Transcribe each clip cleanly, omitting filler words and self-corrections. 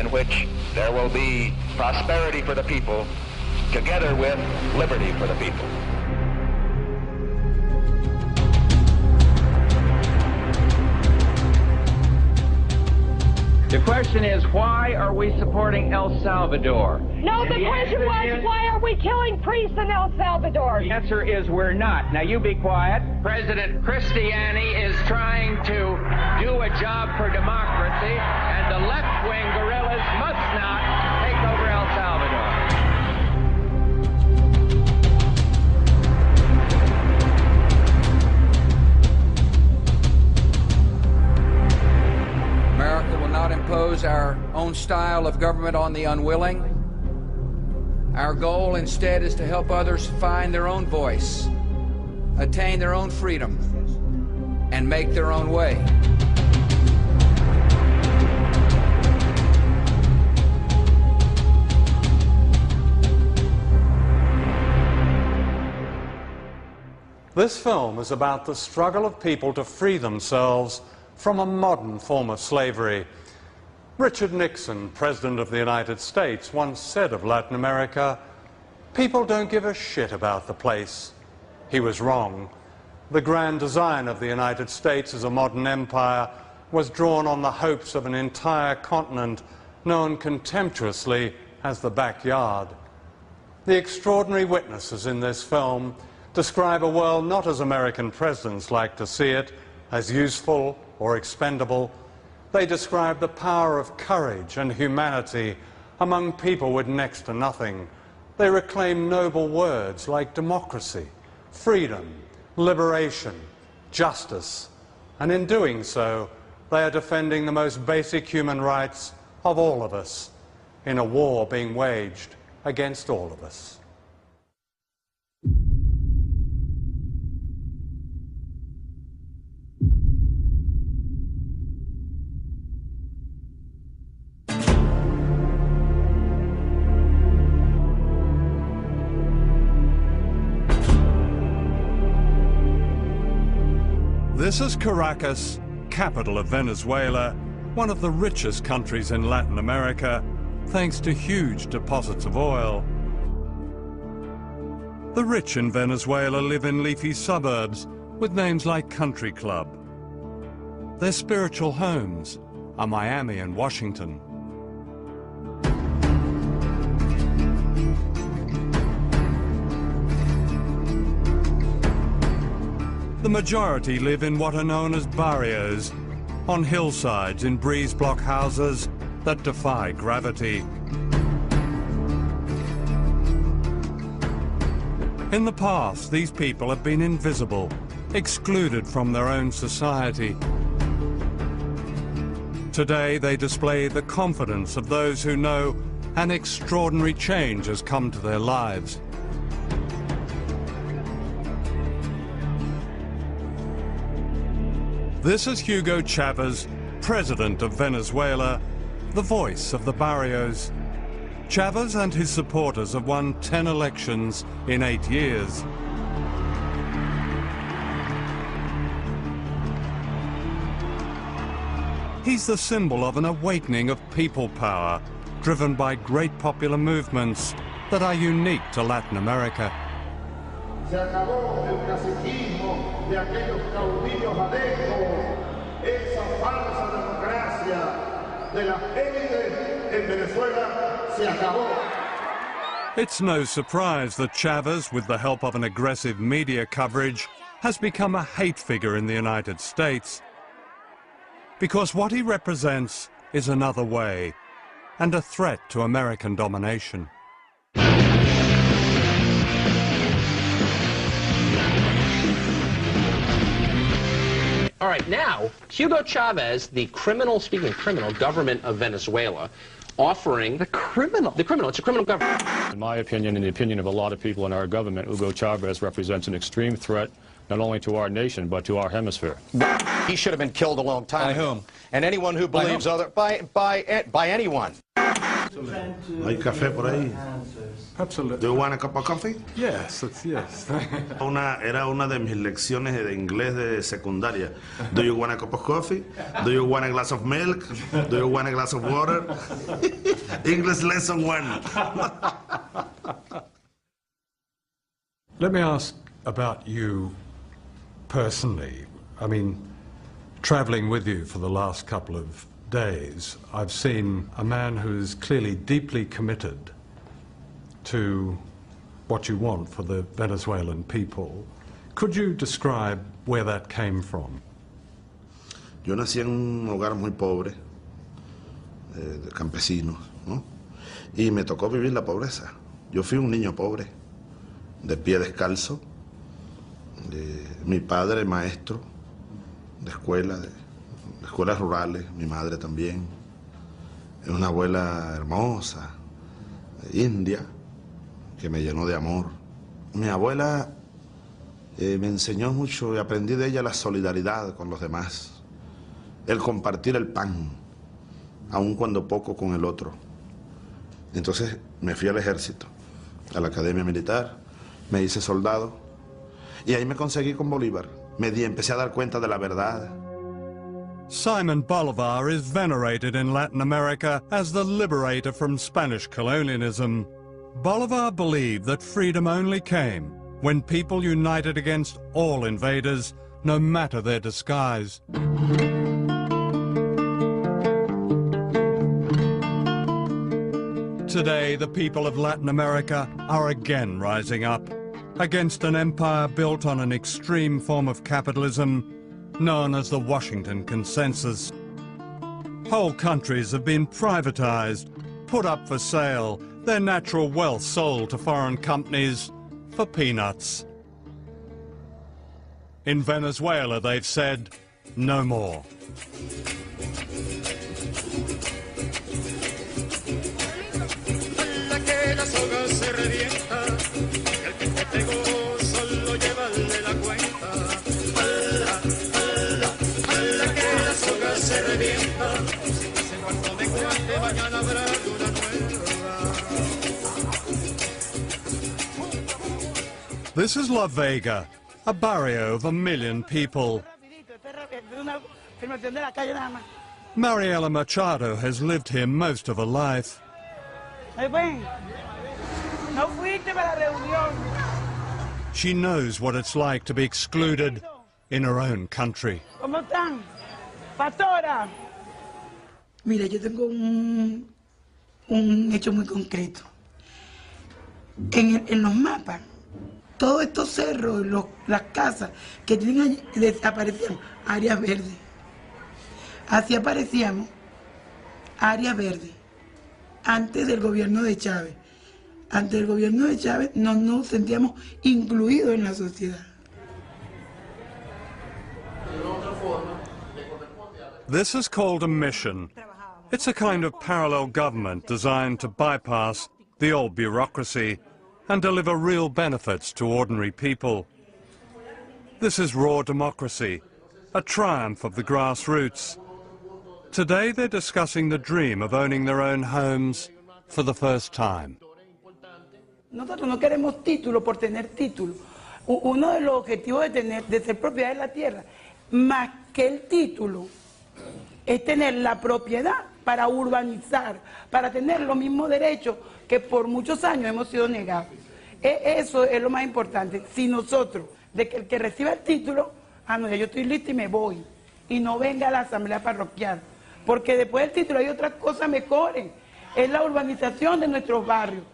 in which there will be prosperity for the people, together with liberty for the people. The question is, why are we supporting El Salvador? No, the question was, why are we killing priests in El Salvador? The answer is we're not. Now you be quiet. President Cristiani is trying to do a job for democracy, and the left-wing guerrillas must not take over El Salvador. America will not impose our own style of government on the unwilling. Our goal instead is to help others find their own voice, attain their own freedom, and make their own way. This film is about the struggle of people to free themselves from a modern form of slavery. Richard Nixon, President of the United States, once said of Latin America, "People don't give a shit about the place." He was wrong. The grand design of the United States as a modern empire was drawn on the hopes of an entire continent known contemptuously as the backyard. The extraordinary witnesses in this film describe a world not as American presidents like to see it, as useful or expendable. They describe the power of courage and humanity among people with next to nothing. They reclaim noble words like democracy, freedom, liberation, justice, and in doing so, they are defending the most basic human rights of all of us in a war being waged against all of us. This is Caracas, capital of Venezuela, one of the richest countries in Latin America, thanks to huge deposits of oil. The rich in Venezuela live in leafy suburbs with names like Country Club. Their spiritual homes are Miami and Washington. The majority live in what are known as barrios, on hillsides in breeze block houses that defy gravity. In the past, these people have been invisible, excluded from their own society. Today, they display the confidence of those who know an extraordinary change has come to their lives. This is Hugo Chavez, president of Venezuela, the voice of the barrios. Chavez and his supporters have won 10 elections in 8 years. He's the symbol of an awakening of people power, driven by great popular movements that are unique to Latin America. Se acabó el caciquismo de aquellos caudillos adentros, esa falsa democracia de las élites en Venezuela se acabó. It's no surprise that Chavez, with the help of an aggressive media coverage, has become a hate figure in the United States. Because what he represents is another way, and a threat to American domination. All right, now, Hugo Chavez, the criminal, speaking of criminal, government of Venezuela, offering... The criminal? The criminal, it's a criminal government. In my opinion, and the opinion of a lot of people in our government, Hugo Chavez represents an extreme threat not only to our nation, but to our hemisphere. He should have been killed a long time by ago. whom? And anyone who believes other... By anyone. ¿No hay café por ahí? Absolutely. Do you want a cup of coffee? Yes, yes. Era una de mis lecciones de inglés de secundaria. Do you want a cup of coffee? Do you want a glass of milk? Do you want a glass of water? English lesson 1. Let me ask about you personally. I mean, traveling with you for the last couple of days, I've seen a man who's clearly deeply committed to what you want for the Venezuelan people. Could you describe where that came from? Yo nací en un hogar muy pobre, de campesinos, ¿no? Y me tocó vivir la pobreza. Yo fui un niño pobre, de pie descalzo. Mi padre maestro de escuelas rurales, mi madre también. Una abuela hermosa, india, que me llenó de amor. Mi abuela me enseñó mucho y aprendí de ella la solidaridad con los demás, el compartir el pan, aun cuando poco con el otro. Entonces me fui al ejército, a la academia militar, me hice soldado y ahí me conseguí con Bolívar. Empecé a dar cuenta de la verdad. Simon Bolivar is venerated in Latin America as the liberator from Spanish colonialism. Bolivar believed that freedom only came when people united against all invaders, no matter their disguise. Today, the people of Latin America are again rising up against an empire built on an extreme form of capitalism known as the Washington Consensus. Whole countries have been privatized, put up for sale, their natural wealth sold to foreign companies for peanuts. In Venezuela, they've said, no more. This is La Vega, a barrio of 1 million people. Mariela Machado has lived here most of her life. She knows what it's like to be excluded in her own country. Mira, yo tengo un hecho muy concreto. En los mapas, todos estos cerros, las casas que tienen allí, desaparecían áreas verdes. Así aparecíamos áreas verdes antes del gobierno de Chávez. Antes del gobierno de Chávez no nos sentíamos incluidos en la sociedad. This is called a mission. It's a kind of parallel government designed to bypass the old bureaucracy and deliver real benefits to ordinary people. This is raw democracy, a triumph of the grassroots. Today they're discussing the dream of owning their own homes for the first time. Nosotros no queremos título por tener título. Uno de los objetivos de ser propiedad de la tierra, más que el título, es tener la propiedad para urbanizar, para tener los mismos derechos que por muchos años hemos sido negados. Eso es lo más importante. Si nosotros, de que el que reciba el título, no, ya yo estoy listo y me voy, y no venga a la asamblea parroquial, porque después del título hay otras cosas mejores, es la urbanización de nuestros barrios.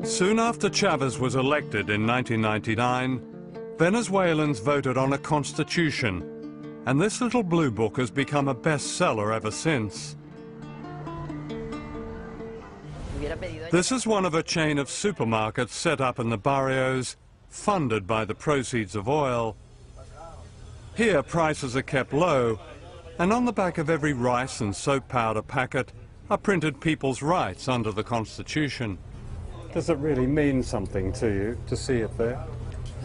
Soon after Chavez was elected in 1999, Venezuelans voted on a constitution, and this little blue book has become a bestseller ever since. This is one of a chain of supermarkets set up in the barrios, funded by the proceeds of oil. Here prices are kept low, and on the back of every rice and soap powder packet are printed people's rights under the Constitution. Does it really mean something to you to see it there?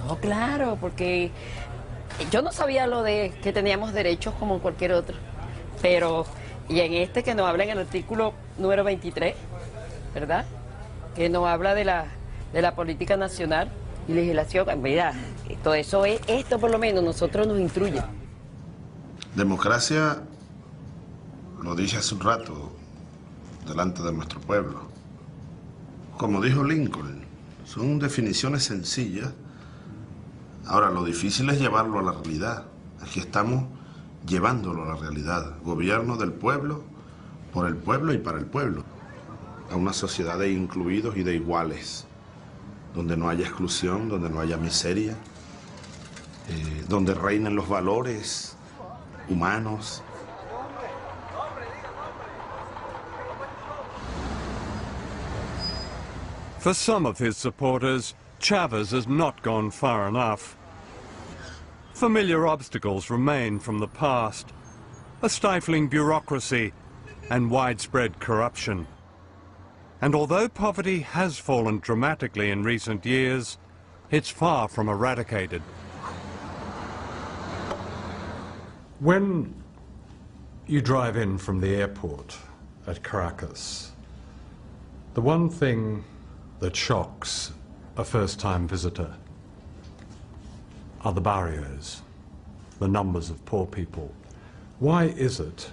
No, claro, porque Yo no sabía lo de que teníamos derechos como cualquier otro, pero, y en este que nos habla en el artículo número 23, ¿verdad? Que nos habla de la política nacional y legislación. Mira, todo eso es, esto por lo menos, nosotros nos instruye. Democracia, lo dije hace un rato, delante de nuestro pueblo. Como dijo Lincoln, son definiciones sencillas. Ahora, lo difícil es llevarlo a la realidad. Aquí estamos llevándolo a la realidad. Gobierno del pueblo, por el pueblo y para el pueblo. A una sociedad de incluidos y de iguales, donde no haya exclusión, donde no haya miseria, donde reinen los valores humanos. For some of his supporters, Chavez has not gone far enough. Familiar obstacles remain from the past, a stifling bureaucracy and widespread corruption. And although poverty has fallen dramatically in recent years, it's far from eradicated. When you drive in from the airport at Caracas, the one thing that shocks a first-time visitor are the barrios, the numbers of poor people. Why is it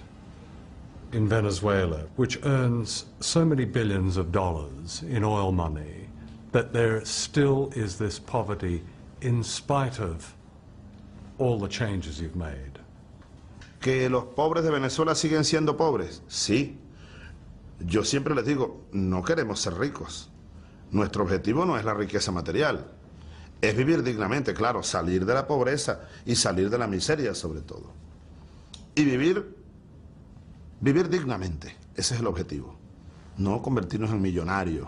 in Venezuela, which earns so many billions of dollars in oil money, that there still is this poverty in spite of all the changes you've made? ¿Que los pobres de Venezuela siguen siendo pobres? Sí. Yo siempre les digo, no queremos ser ricos. Nuestro objetivo no es la riqueza material. Es vivir dignamente, claro, salir de la pobreza y salir de la miseria sobre todo. Y vivir dignamente, ese es el objetivo. No convertirnos en millonarios,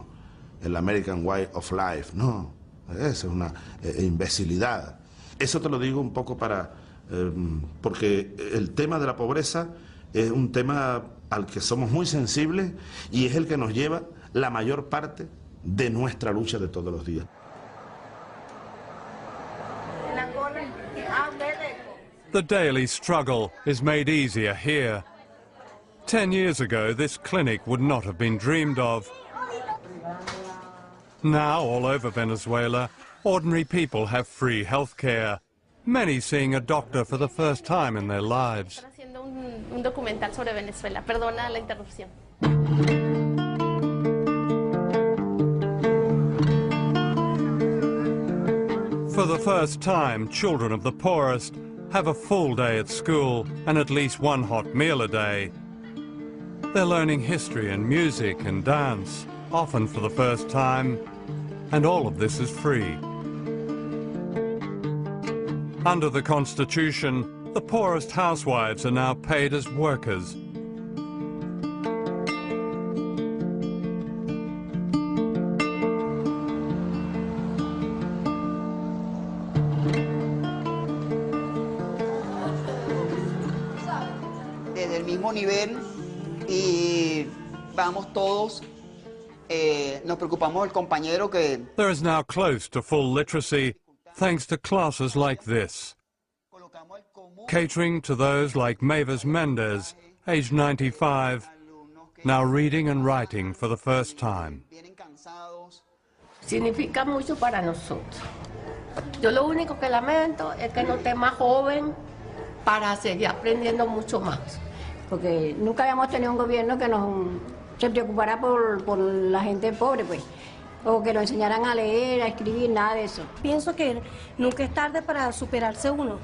el American Way of Life, no, eso es una imbecilidad. Eso te lo digo un poco porque el tema de la pobreza es un tema al que somos muy sensibles y es el que nos lleva la mayor parte de nuestra lucha de todos los días. The daily struggle is made easier here. 10 years ago, this clinic would not have been dreamed of. Now, all over Venezuela, ordinary people have free health care, many seeing a doctor for the first time in their lives. Estoy haciendo un documental sobre Venezuela. Perdona la interrupción. For the first time, children of the poorest have a full day at school and at least one hot meal a day. They're learning history and music and dance, often for the first time, and all of this is free. Under the Constitution, the poorest housewives are now paid as workers. Desde el mismo nivel y vamos todos, nos preocupamos del compañero que... There is now close to full literacy thanks to classes like this, catering to those like Mavis Mendez, aged 95, now reading and writing for the first time. Significa mucho para nosotros. Yo lo único que lamento es que no esté más joven para seguir aprendiendo mucho más. Porque nunca habíamos tenido un gobierno que se preocupara por la gente pobre, pues, o que nos enseñaran a leer, a escribir, nada de eso. Pienso que nunca es tarde para superarse uno.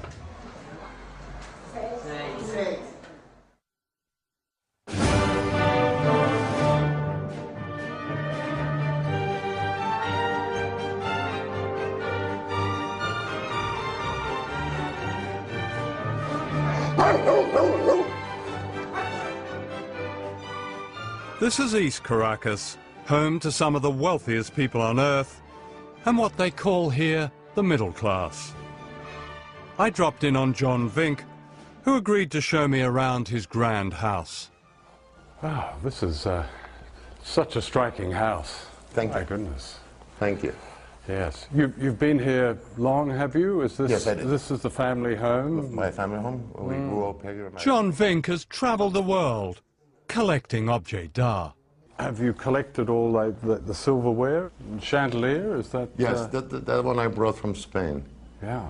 This is East Caracas, home to some of the wealthiest people on earth, and what they call here the middle class. I dropped in on John Vink, who agreed to show me around his grand house. Wow, this is such a striking house. Thank you. My goodness. Thank you. Yes. You've been here long, have you? Is this, yes, I did. This is the family home? My family home. We grew up here. John Vink has travelled the world collecting objets d'art. Have you collected all the silverware, chandelier? Is that? Yes, that one I brought from Spain. Yeah.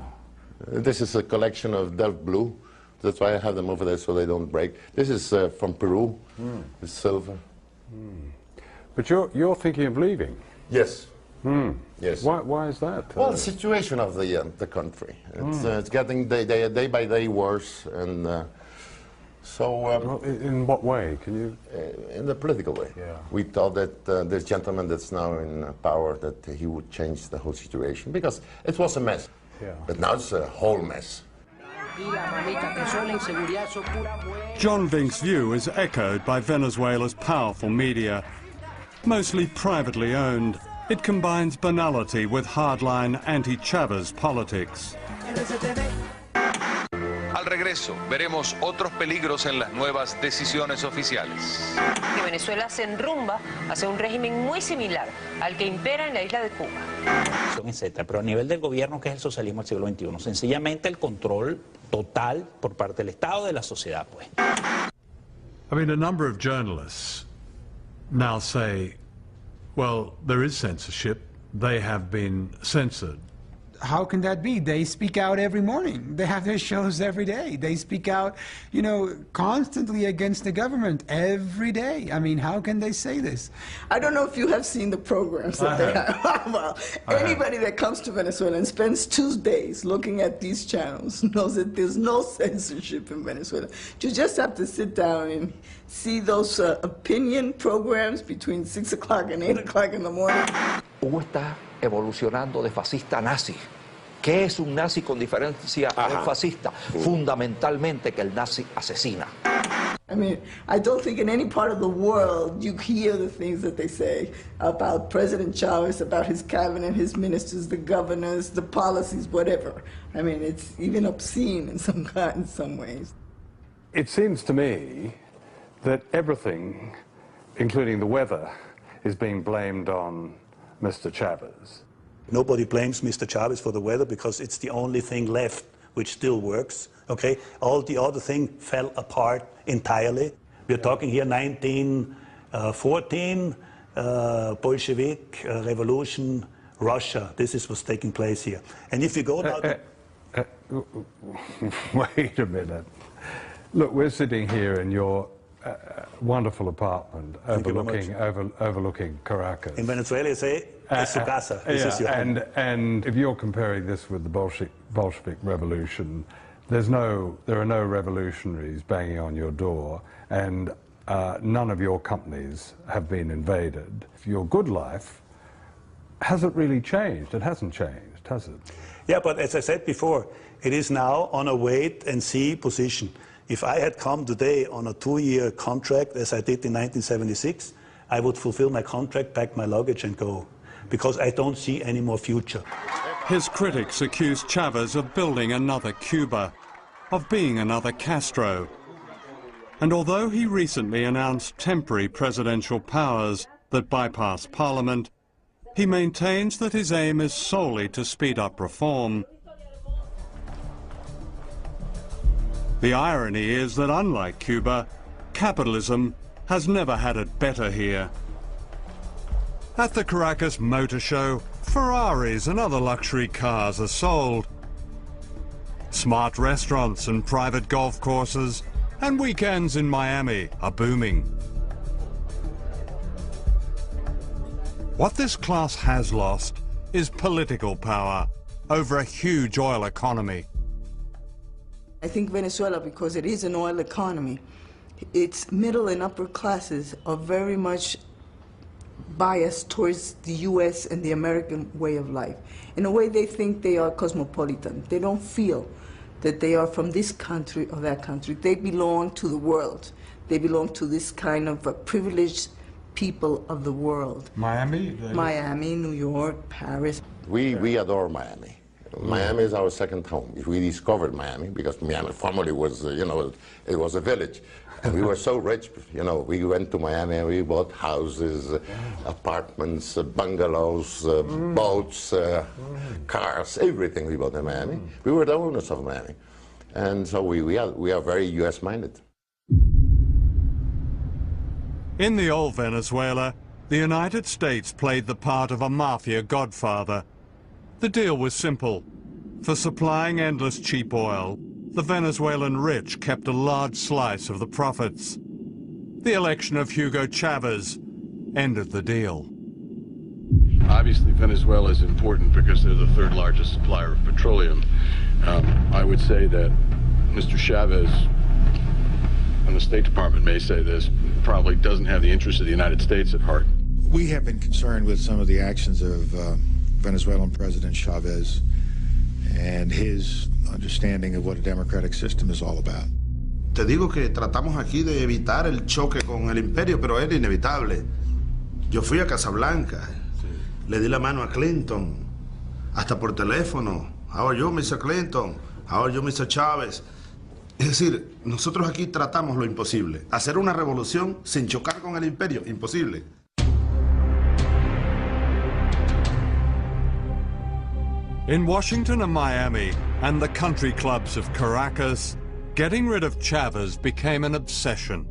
This is a collection of Delft blue. That's why I have them over there so they don't break. This is from Peru. It's silver. But you're thinking of leaving? Yes. Yes. Why is that? Well, the situation of the country. It's getting day by day worse, and so. Well, in what way? Can you? In the political way. Yeah. We thought that this gentleman that's now in power, that he would change the whole situation, because it was a mess. Yeah. But now it's a whole mess. John Vink's view is echoed by Venezuela's powerful media. Mostly privately owned, it combines banality with hardline anti-Chavez politics. Al regreso, veremos otros peligros en las nuevas decisiones oficiales. Que Venezuela se enrumba hacia un régimen muy similar al que impera en la isla de Cuba. Etcétera. Pero a nivel del gobierno, que es el socialismo del siglo XXI, sencillamente el control total por parte del Estado de la sociedad, pues. I mean, a number of journalists now say, well, there is censorship. They have been censored. How can that be? They speak out every morning. They have their shows every day. They speak out, you know, constantly against the government every day. I mean, how can they say this? I don't know if you have seen the programs that they have. Well, anybody that comes to Venezuela and spends 2 days looking at these channels knows that there's no censorship in Venezuela. You just have to sit down and see those opinion programs between 6 o'clock and 8 o'clock in the morning. Cuba está evolucionando de fascista a nazi. ¿Qué es un nazi con diferencia a un fascista? Fundamentalmente que el nazi asesina. I mean, I don't think in any part of the world you hear the things that they say about President Chavez, about his cabinet, his ministers, the governors, the policies, whatever. I mean, it's even obscene in some ways. It seems to me that everything, including the weather, is being blamed on Mr. Chavez. Nobody blames Mr. Chavez for the weather because it's the only thing left which still works, okay? All the other thing fell apart entirely. We're talking here 1914, Bolshevik revolution, Russia. This is what's taking place here. And if you go now wait a minute. Look, we're sitting here in your wonderful apartment overlooking Caracas. In Venezuela, you say, es su casa. This is your home. And if you're comparing this with the Bolshevik Revolution, there are no revolutionaries banging on your door, and none of your companies have been invaded. Your good life hasn't really changed. It hasn't changed, has it? Yeah, but as I said before, it is now on a wait-and-see position. If I had come today on a 2-year contract, as I did in 1976, I would fulfill my contract, pack my luggage and go, because I don't see any more future. His critics accuse Chavez of building another Cuba, of being another Castro. And although he recently announced temporary presidential powers that bypass Parliament, he maintains that his aim is solely to speed up reform. The irony is that, unlike Cuba, capitalism has never had it better here. At the Caracas Motor Show, Ferraris and other luxury cars are sold. Smart restaurants and private golf courses and weekends in Miami are booming. What this class has lost is political power over a huge oil economy. I think Venezuela, because it is an oil economy, its middle and upper classes are very much biased towards the U.S. and the American way of life. In a way, they think they are cosmopolitan. They don't feel that they are from this country or that country. They belong to the world. They belong to this kind of privileged people of the world. Miami? Miami, New York, Paris. We adore Miami. Miami is our second home. We discovered Miami because Miami formerly was, you know, it was a village. And we were so rich, you know, we went to Miami and we bought houses, apartments, bungalows, boats, cars, everything we bought in Miami. We were the owners of Miami. And so we are very US-minded. In the old Venezuela, the United States played the part of a mafia godfather. The deal was simple. For supplying endless cheap oil, the Venezuelan rich kept a large slice of the profits. The election of Hugo Chavez ended the deal. Obviously, Venezuela is important because they're the third largest supplier of petroleum. I would say that Mr. Chavez, and the State Department may say this, probably doesn't have the interests of the United States at heart. We have been concerned with some of the actions of Venezuelan President Chavez and his understanding of what a democratic system is all about. Te digo que tratamos aquí de evitar el choque con el imperio, pero era inevitable. Yo fui a Casablanca, le di la mano a Clinton, hasta por teléfono. How are you, Mr. Clinton? How are you, Mr. Chávez? Es decir, nosotros aquí tratamos lo imposible. Hacer una revolución sin chocar con el imperio, imposible. In Washington and Miami and the country clubs of Caracas, getting rid of Chavez became an obsession.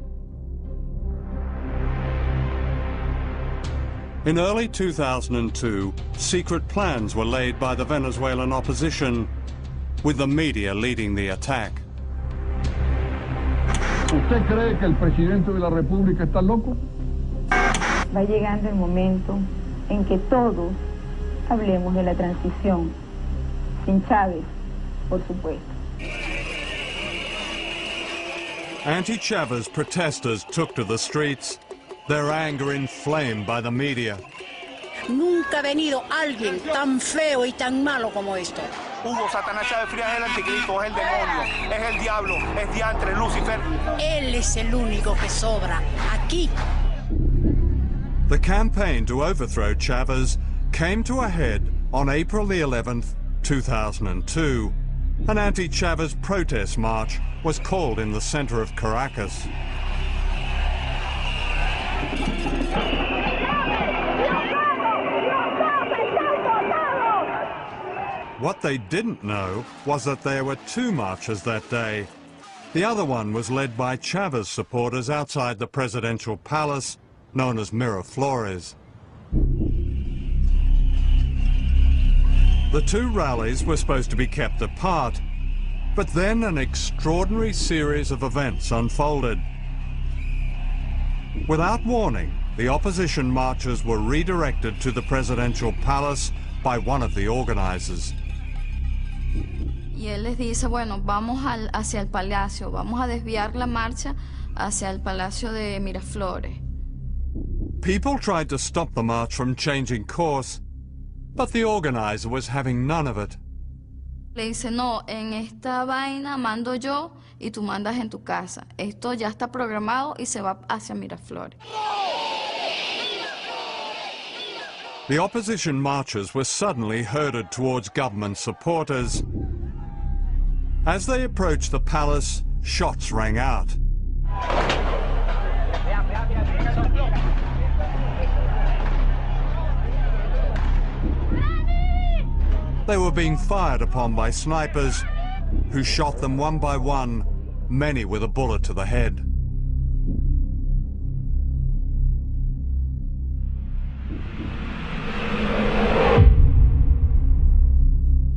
In early 2002, secret plans were laid by the Venezuelan opposition, with the media leading the attack. ¿Usted cree que el presidente de la República está loco? Va llegando el momento en que todos hablemos de la transición. Sin Chávez, por supuesto. Anti-Chavez protesters took to the streets, their anger inflamed by the media. Nunca ha venido alguien tan feo y tan malo como esto. Hugo Satanás Chávez Frías es el anticristo, es el demonio, es el diablo, es diantre, Lucifer. Él es el único que sobra aquí. The campaign to overthrow Chavez came to a head on April the 11th, 2002. An anti-Chavez protest march was called in the center of Caracas. What they didn't know was that there were two marches that day. The other one was led by Chavez supporters outside the presidential palace, known as Miraflores. The two rallies were supposed to be kept apart, but then an extraordinary series of events unfolded. Without warning, the opposition marchers were redirected to the presidential palace by one of the organizers. Y él les dice, bueno, vamos hacia el palacio, vamos a desviar la marcha hacia el palacio de Miraflores. People tried to stop the march from changing course, but the organizer was having none of it. Le dice, no, en esta vaina mando yo y tú mandas en tu casa. Esto ya está programado y se va hacia Miraflores. The opposition marchers were suddenly herded towards government supporters. As they approached the palace, shots rang out. They were being fired upon by snipers, who shot them one by one, many with a bullet to the head.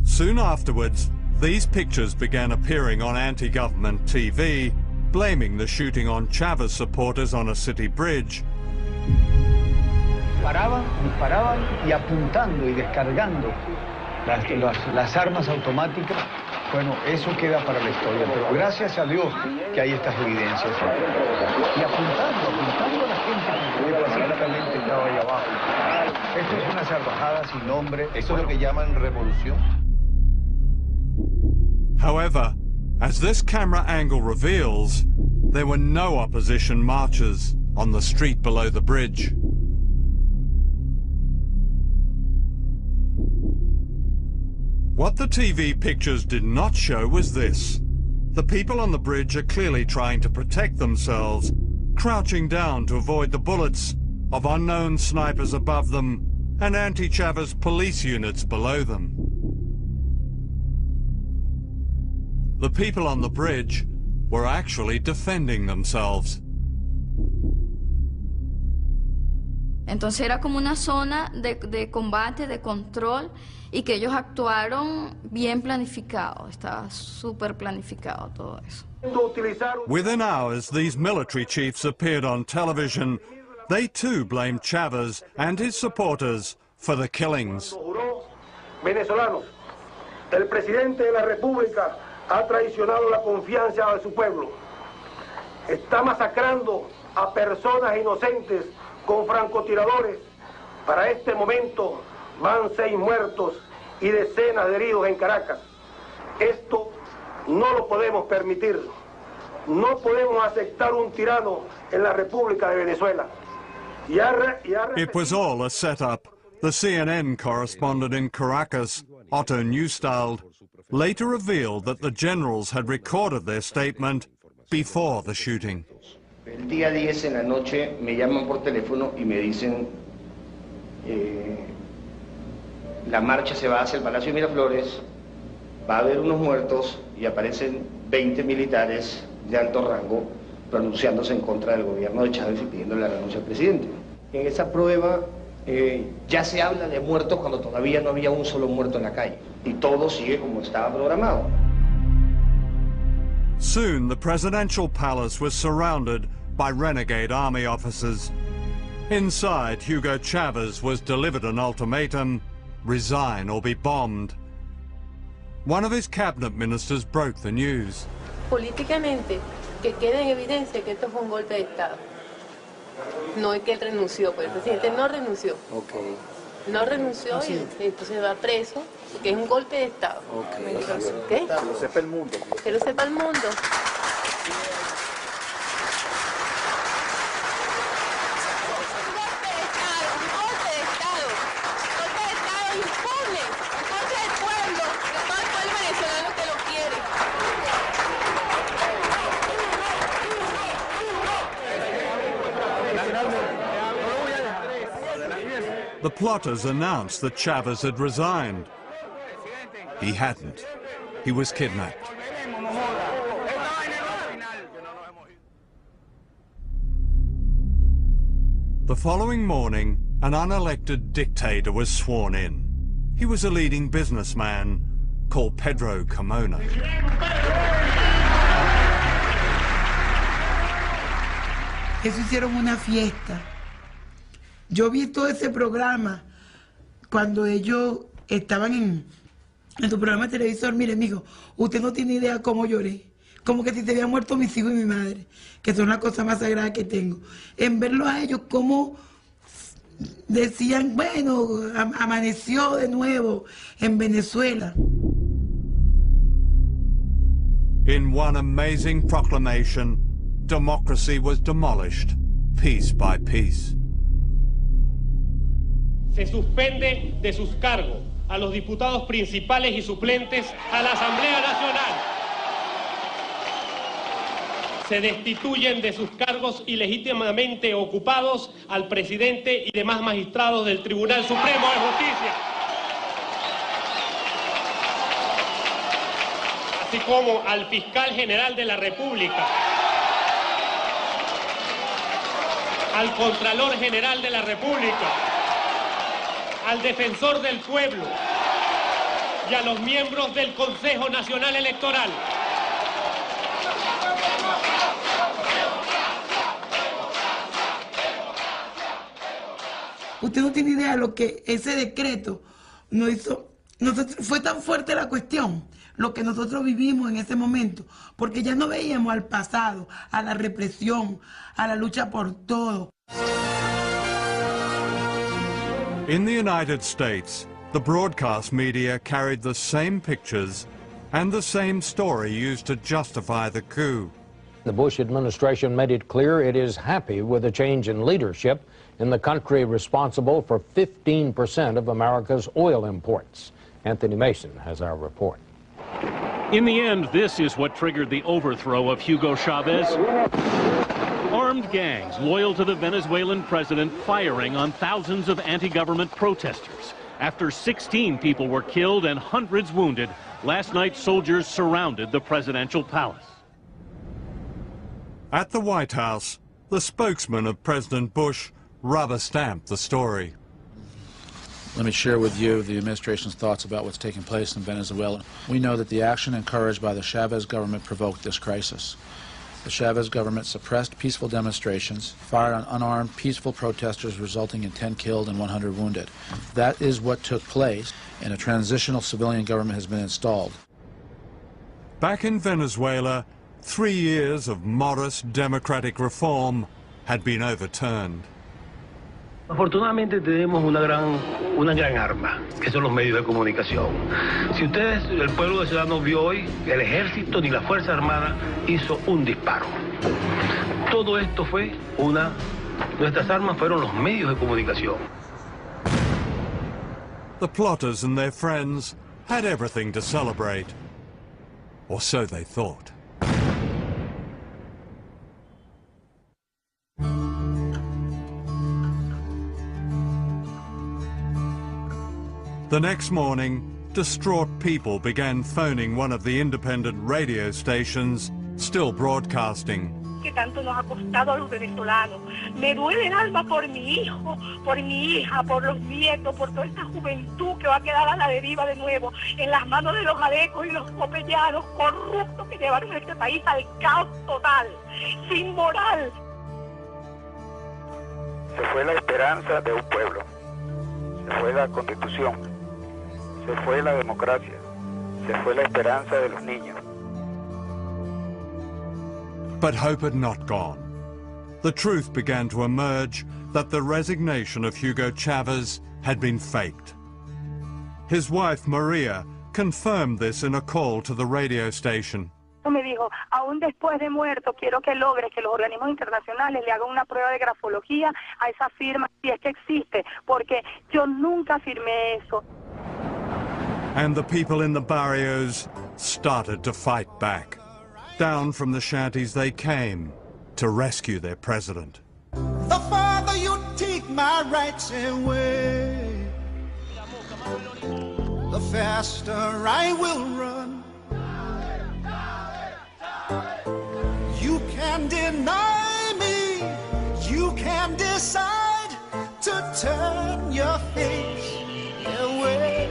Soon afterwards, these pictures began appearing on anti-government TV, blaming the shooting on Chavez supporters on a city bridge. Disparaban y apuntando y descargando las armas automáticas. Bueno, eso queda para la historia, pero gracias a Dios que hay estas evidencias. Y apuntando a la gente que pacíficamente estaba ahí abajo. Esto es una salvajada sin nombre. Eso es lo que llaman revolución. However, as this camera angle reveals, there were no opposition marchers on the street below the bridge. What the TV pictures did not show was this. The people on the bridge are clearly trying to protect themselves, crouching down to avoid the bullets of unknown snipers above them and anti-Chavez police units below them. The people on the bridge were actually defending themselves. Entonces era como una zona de combate, de control, y que ellos actuaron bien planificado, estaba súper planificado todo eso. Within hours, these military chiefs appeared on television. They too blamed Chavez and his supporters for the killings. Venezolanos, el presidente de la República ha traicionado la confianza de su pueblo. Está masacrando a personas inocentes con francotiradores. Para este momento van 6 muertos y decenas de heridos en Caracas. Esto no lo podemos permitir. No podemos aceptar un tirano en la República de Venezuela. It was all a setup. The CNN correspondent in Caracas, Otto Neustald, later revealed that the generals had recorded their statement before the shooting. El día 10 en la noche me llaman por teléfono y me dicen la marcha se va hacia el Palacio de Miraflores, va a haber unos muertos y aparecen 20 militares de alto rango pronunciándose en contra del gobierno de Chávez y pidiendo la renuncia al presidente. En esa prueba ya se habla de muertos cuando todavía no había un solo muerto en la calle y todo sigue como estaba programado. Soon the presidential palace was surrounded by renegade army officers. Inside, Hugo Chavez was delivered an ultimatum: resign or be bombed. One of his cabinet ministers broke the news. Políticamente, que quede en evidencia que esto fue un golpe de Estado. No es que él renunció, pues el presidente no renunció. Okay. No renunció y entonces va preso, porque es un golpe de Estado. Okay. ¿Okay? Que lo sepa el mundo. Que lo sepa el mundo. The plotters announced that Chavez had resigned. He hadn't. He was kidnapped. The following morning, an unelected dictator was sworn in. He was a leading businessman called Pedro Carmona. Eso hicieron una fiesta. Yo vi todo ese programa cuando ellos estaban en tu programa de televisor. Mire, mijo, usted no tiene idea cómo lloré. Como que si se habían muerto mis hijos y mi madre, que son la cosa más sagrada que tengo. En verlos a ellos, como decían, bueno, amaneció de nuevo en Venezuela. In one amazing proclamation, democracy was demolished, piece by piece. Se suspende de sus cargos a los diputados principales y suplentes a la Asamblea Nacional. Se destituyen de sus cargos ilegítimamente ocupados al presidente y demás magistrados del Tribunal Supremo de Justicia. Así como al fiscal general de la República, al Contralor General de la República, al Defensor del Pueblo y a los miembros del Consejo Nacional Electoral. Usted no tiene idea de lo que ese decreto nos hizo. Fue tan fuerte la cuestión, lo que nosotros vivimos en ese momento, porque ya no veíamos al pasado, a la represión, a la lucha por todo. In the United States, the broadcast media carried the same pictures and the same story used to justify the coup. The Bush administration made it clear it is happy with the change in leadership in the country responsible for 15% of America's oil imports. Anthony Mason has our report. In the end, this is what triggered the overthrow of Hugo Chavez. Armed gangs loyal to the Venezuelan president firing on thousands of anti-government protesters. After 16 people were killed and hundreds wounded, last night soldiers surrounded the presidential palace. At the White House, the spokesman of President Bush rubber-stamped the story. Let me share with you the administration's thoughts about what's taking place in Venezuela. We know that the action encouraged by the Chavez government provoked this crisis. The Chavez government suppressed peaceful demonstrations, fired on unarmed, peaceful protesters, resulting in 10 killed and 100 wounded. That is what took place, and a transitional civilian government has been installed. Back in Venezuela, 3 years of modest democratic reform had been overturned. Afortunadamente tenemos una gran arma, que son los medios de comunicación. Si ustedes, el pueblo venezolano vio hoy, el ejército ni la Fuerza Armada hizo un disparo. Todo esto fue nuestras armas fueron los medios de comunicación. The plotters and their friends had everything to celebrate, or so they thought. The next morning, distraught people began phoning one of the independent radio stations still broadcasting. Que tanto nos ha costado a los venezolanos. Me duele el alma por mi hijo, por mi hija, por los nietos, por toda esta juventud que va a quedar a la deriva de nuevo, en las manos de los alecos y los copellanos corruptos que llevaron a este país al caos total, sin moral. Se fue la esperanza de un pueblo, se fue la Constitución. Se fue la democracia, se fue la esperanza de los niños. But hope had not gone. The truth began to emerge that the resignation of Hugo Chavez had been faked. His wife, Maria, confirmed this in a call to the radio station. Me dijo, aún después de muerto, quiero que logres que los organismos internacionales le hagan una prueba de grafología a esa firma, si es que existe, porque yo nunca firmé eso. And the people in the barrios started to fight back. Down from the shanties they came to rescue their president. The farther you take my rights away, the faster I will run. You can deny me, you can decide to turn your face away.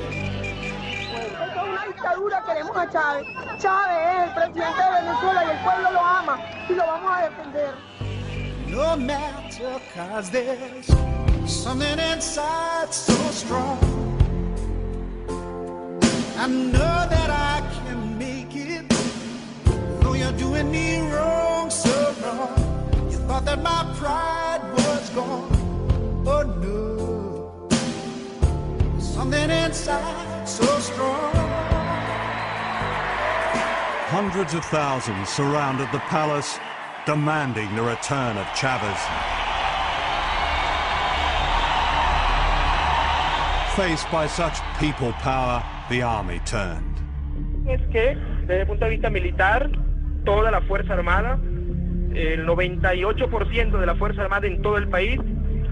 Queremos a Chávez. Chávez es el presidente de Venezuela y el pueblo lo ama y lo vamos a defender. No matter, 'cause there's something inside so strong. I know that I can make it, though you're doing me wrong, so wrong. You thought that my pride was gone. Oh no, something inside so strong. Hundreds of thousands surrounded the palace, demanding the return of Chavez. Faced by such people power, the army turned. Es que, desde el punto de vista militar, toda la Fuerza Armada, el 98% de la Fuerza Armada en todo el país,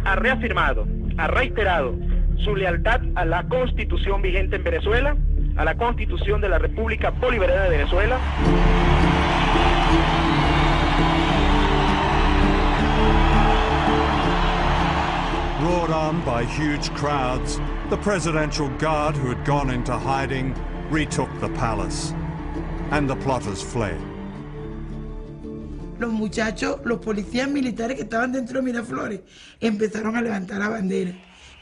ha reafirmado, ha reiterado su lealtad a la Constitución vigente en Venezuela, a la Constitución de la República Bolivariana de Venezuela. Roared on by huge crowds, the Presidential Guard, who had gone into hiding, retook the palace, and the plotters fled. Los muchachos, los policías militares que estaban dentro de Miraflores, empezaron a levantar la bandera.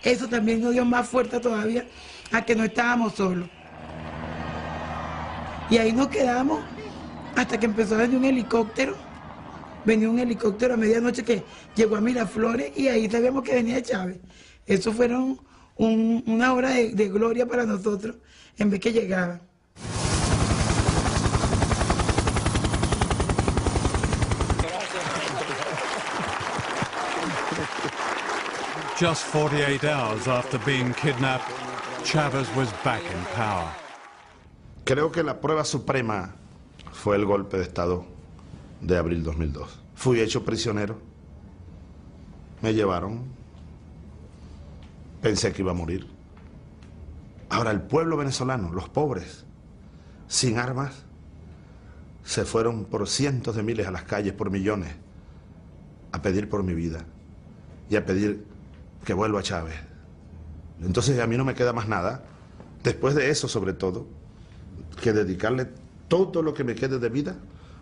Eso también nos dio más fuerza todavía a que no estábamos solos. Y ahí nos quedamos hasta que empezó a venir un helicóptero. Venía un helicóptero a medianoche que llegó a Miraflores y ahí sabíamos que venía Chávez. Eso fueron una hora de gloria para nosotros en vez que llegaba. Just 48 hours after being kidnapped, Chavez was back in power. Creo que la prueba suprema fue el golpe de Estado de abril 2002. Fui hecho prisionero, me llevaron, pensé que iba a morir. Ahora el pueblo venezolano, los pobres, sin armas, se fueron por cientos de miles a las calles, por millones, a pedir por mi vida y a pedir que vuelva Chávez. Entonces a mí no me queda más nada, después de eso sobre todo, que dedicarle todo lo que me quede de vida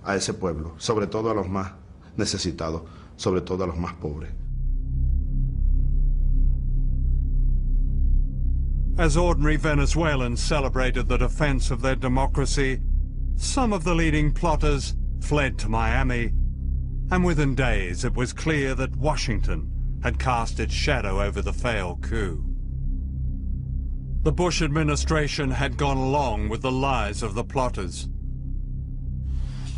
a ese pueblo, sobre todo a los más necesitados, sobre todo a los más pobres. As ordinary Venezuelans celebrated the defense of their democracy, some of the leading plotters fled to Miami, and within days it was clear that Washington had cast its shadow over the failed coup. The Bush administration had gone along with the lies of the plotters.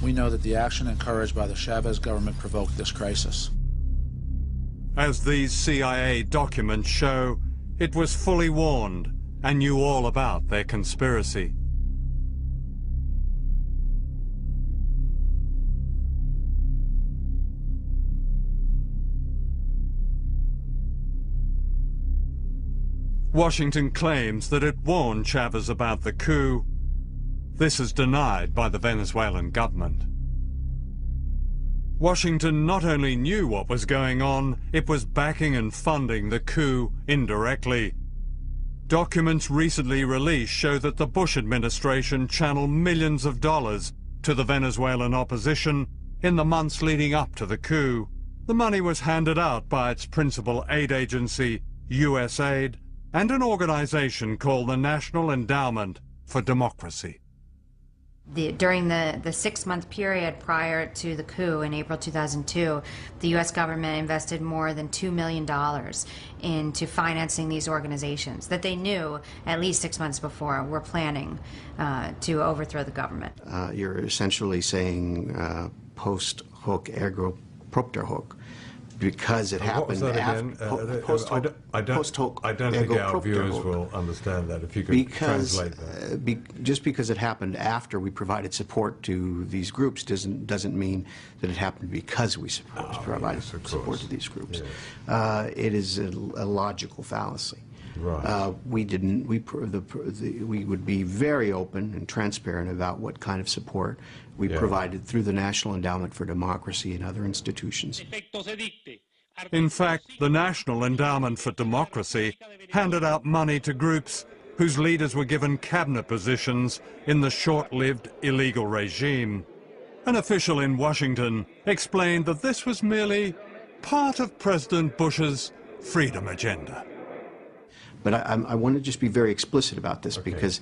We know that the action encouraged by the Chavez government provoked this crisis. As these CIA documents show, it was fully warned and knew all about their conspiracy. Washington claims that it warned Chavez about the coup. This is denied by the Venezuelan government. Washington not only knew what was going on, it was backing and funding the coup indirectly. Documents recently released show that the Bush administration channeled millions of dollars to the Venezuelan opposition in the months leading up to the coup. The money was handed out by its principal aid agency, USAID, and an organization called the National Endowment for Democracy. During the 6-month period prior to the coup in April 2002, the U.S. government invested more than $2 million into financing these organizations that they knew at least 6 months before were planning to overthrow the government. You're essentially saying post hoc ergo propter hoc, because it happened post hoc. I don't think our viewers will understand that. If you could translate that. Just because it happened after we provided support to these groups doesn't mean that it happened because we provided support to these groups. Yes. It is a logical fallacy. Right. We would be very open and transparent about what kind of support we provided through the National Endowment for Democracy and other institutions. In fact, the National Endowment for Democracy handed out money to groups whose leaders were given cabinet positions in the short-lived illegal regime. An official in Washington explained that this was merely part of President Bush's freedom agenda. But I want to just be very explicit about this, because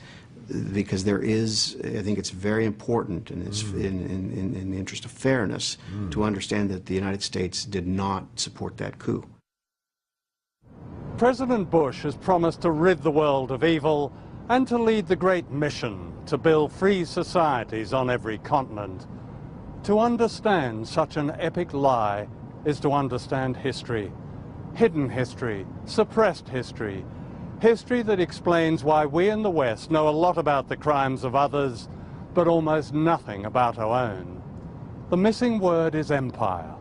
there is, I think it's very important, and it's in the interest of fairness, to understand that the United States did not support that coup. President Bush has promised to rid the world of evil and to lead the great mission to build free societies on every continent. To understand such an epic lie is to understand history, hidden history, suppressed history, history that explains why we in the West know a lot about the crimes of others, but almost nothing about our own. The missing word is empire.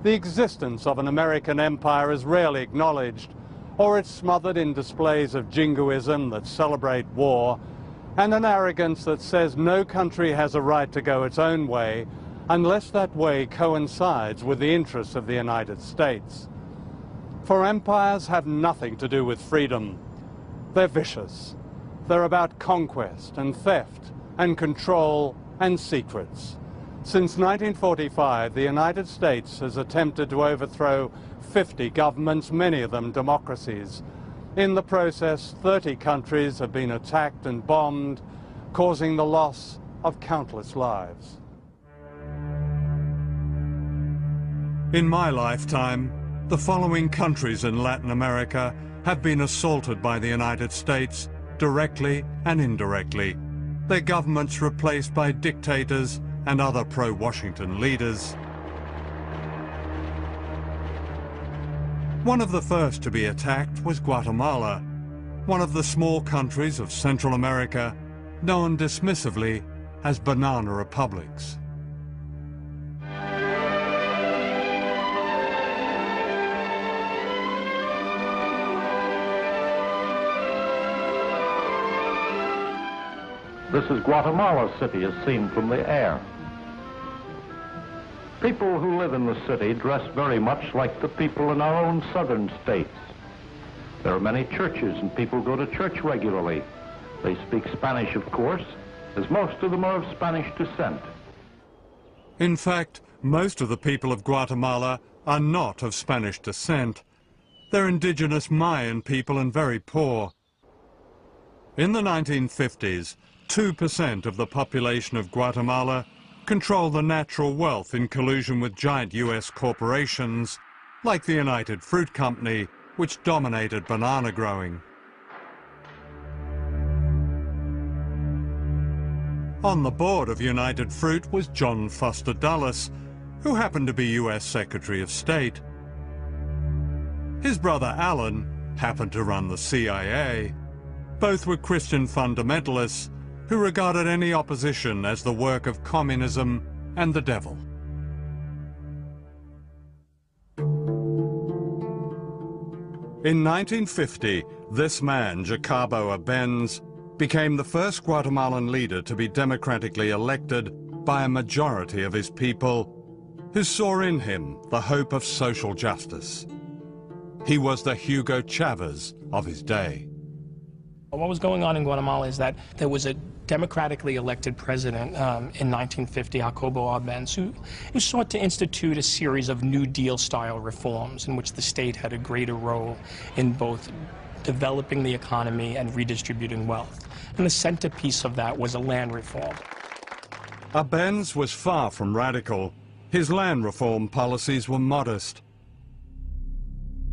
The existence of an American empire is rarely acknowledged, or it's smothered in displays of jingoism that celebrate war, and an arrogance that says no country has a right to go its own way unless that way coincides with the interests of the United States. For empires have nothing to do with freedom. They're vicious. They're about conquest and theft and control and secrets. Since 1945, the United States has attempted to overthrow 50 governments, many of them democracies. In the process, 30 countries have been attacked and bombed, causing the loss of countless lives. In my lifetime, the following countries in Latin America have been assaulted by the United States, directly and indirectly. Their governments replaced by dictators and other pro-Washington leaders. One of the first to be attacked was Guatemala. one of the small countries of Central America known dismissively as banana republics. This is Guatemala City as seen from the air. People who live in the city dress very much like the people in our own southern states. There are many churches and people go to church regularly. They speak Spanish, of course, as most of them are of Spanish descent. In fact, most of the people of Guatemala are not of Spanish descent. They're indigenous Mayan people and very poor. In the 1950s, 2% of the population of Guatemala controlled the natural wealth in collusion with giant US corporations like the United Fruit Company, which dominated banana growing. On the board of United Fruit was John Foster Dulles, who happened to be US Secretary of State. His brother Alan happened to run the CIA. Both were Christian fundamentalists who regarded any opposition as the work of communism and the devil. In 1950, this man, Jacobo Arbenz, became the first Guatemalan leader to be democratically elected by a majority of his people, who saw in him the hope of social justice. He was the Hugo Chavez of his day. What was going on in Guatemala is that there was a democratically elected president in 1950, Jacobo Arbenz, who sought to institute a series of New Deal-style reforms in which the state had a greater role in both developing the economy and redistributing wealth. And the centerpiece of that was a land reform. Arbenz was far from radical. His land reform policies were modest.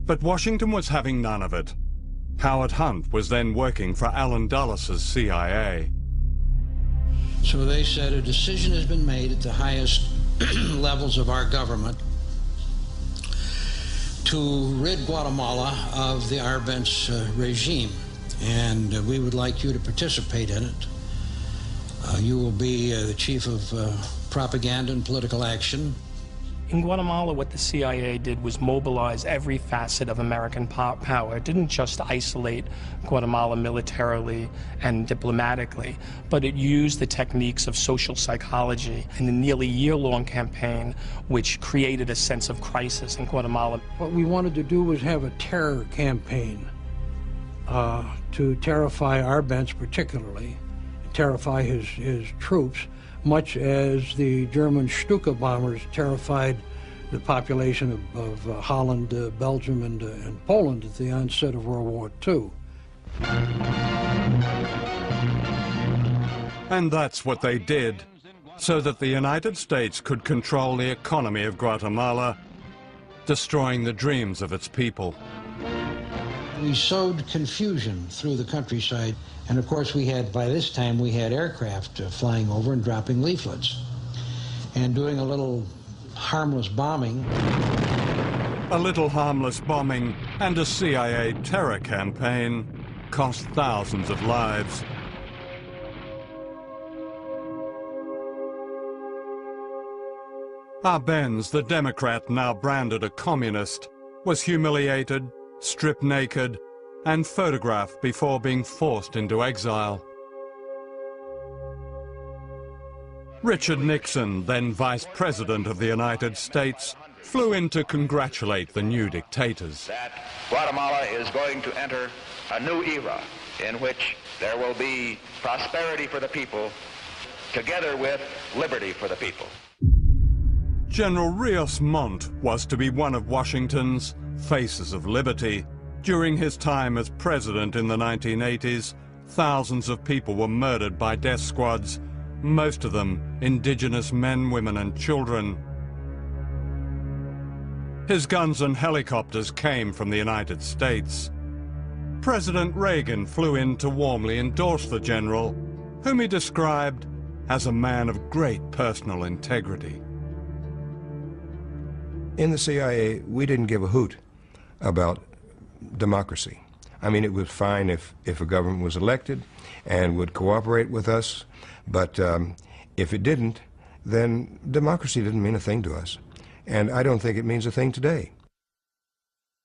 But Washington was having none of it. Howard Hunt was then working for Alan Dulles' CIA. So they said a decision has been made at the highest levels of our government to rid Guatemala of the Arbenz regime, and we would like you to participate in it. You will be the chief of propaganda and political action. In Guatemala, what the CIA did was mobilize every facet of American power. It didn't just isolate Guatemala militarily and diplomatically, but it used the techniques of social psychology in a nearly year-long campaign which created a sense of crisis in Guatemala. What we wanted to do was have a terror campaign to terrify Arbenz particularly, terrify his troops, much as the German Stuka bombers terrified the population of Holland, Belgium, and Poland at the onset of World War II. And that's what they did, so that the United States could control the economy of Guatemala, destroying the dreams of its people. We sowed confusion through the countryside. And of course, by this time, we had aircraft flying over and dropping leaflets and doing a little harmless bombing. A little harmless bombing and a CIA terror campaign cost thousands of lives. Arbenz, the Democrat now branded a communist, was humiliated, stripped naked, and photographed before being forced into exile. Richard Nixon, then Vice President of the United States, flew in to congratulate the new dictators. That Guatemala is going to enter a new era in which there will be prosperity for the people, together with liberty for the people. General Rios Montt was to be one of Washington's faces of liberty. During his time as president in the 1980s, thousands of people were murdered by death squads, most of them indigenous men, women, and children. His guns and helicopters came from the United States. President Reagan flew in to warmly endorse the general, whom he described as a man of great personal integrity. In the CIA, we didn't give a hoot about democracy. I mean, it was fine if a government was elected and would cooperate with us, but if it didn't, then democracy didn't mean a thing to us. And I don't think it means a thing today.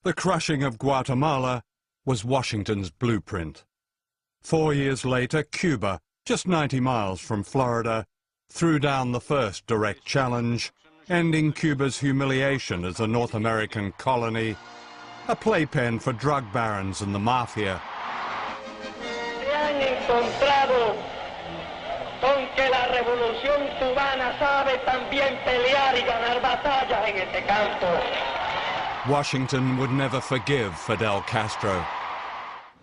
The crushing of Guatemala was Washington's blueprint. 4 years later, Cuba, just 90 miles from Florida, threw down the first direct challenge, ending Cuba's humiliation as a North American colony, a playpen for drug barons and the mafia. Se han encontrado con que la revolución cubana sabe también pelear y ganar batallas en este campo. Washington would never forgive Fidel Castro.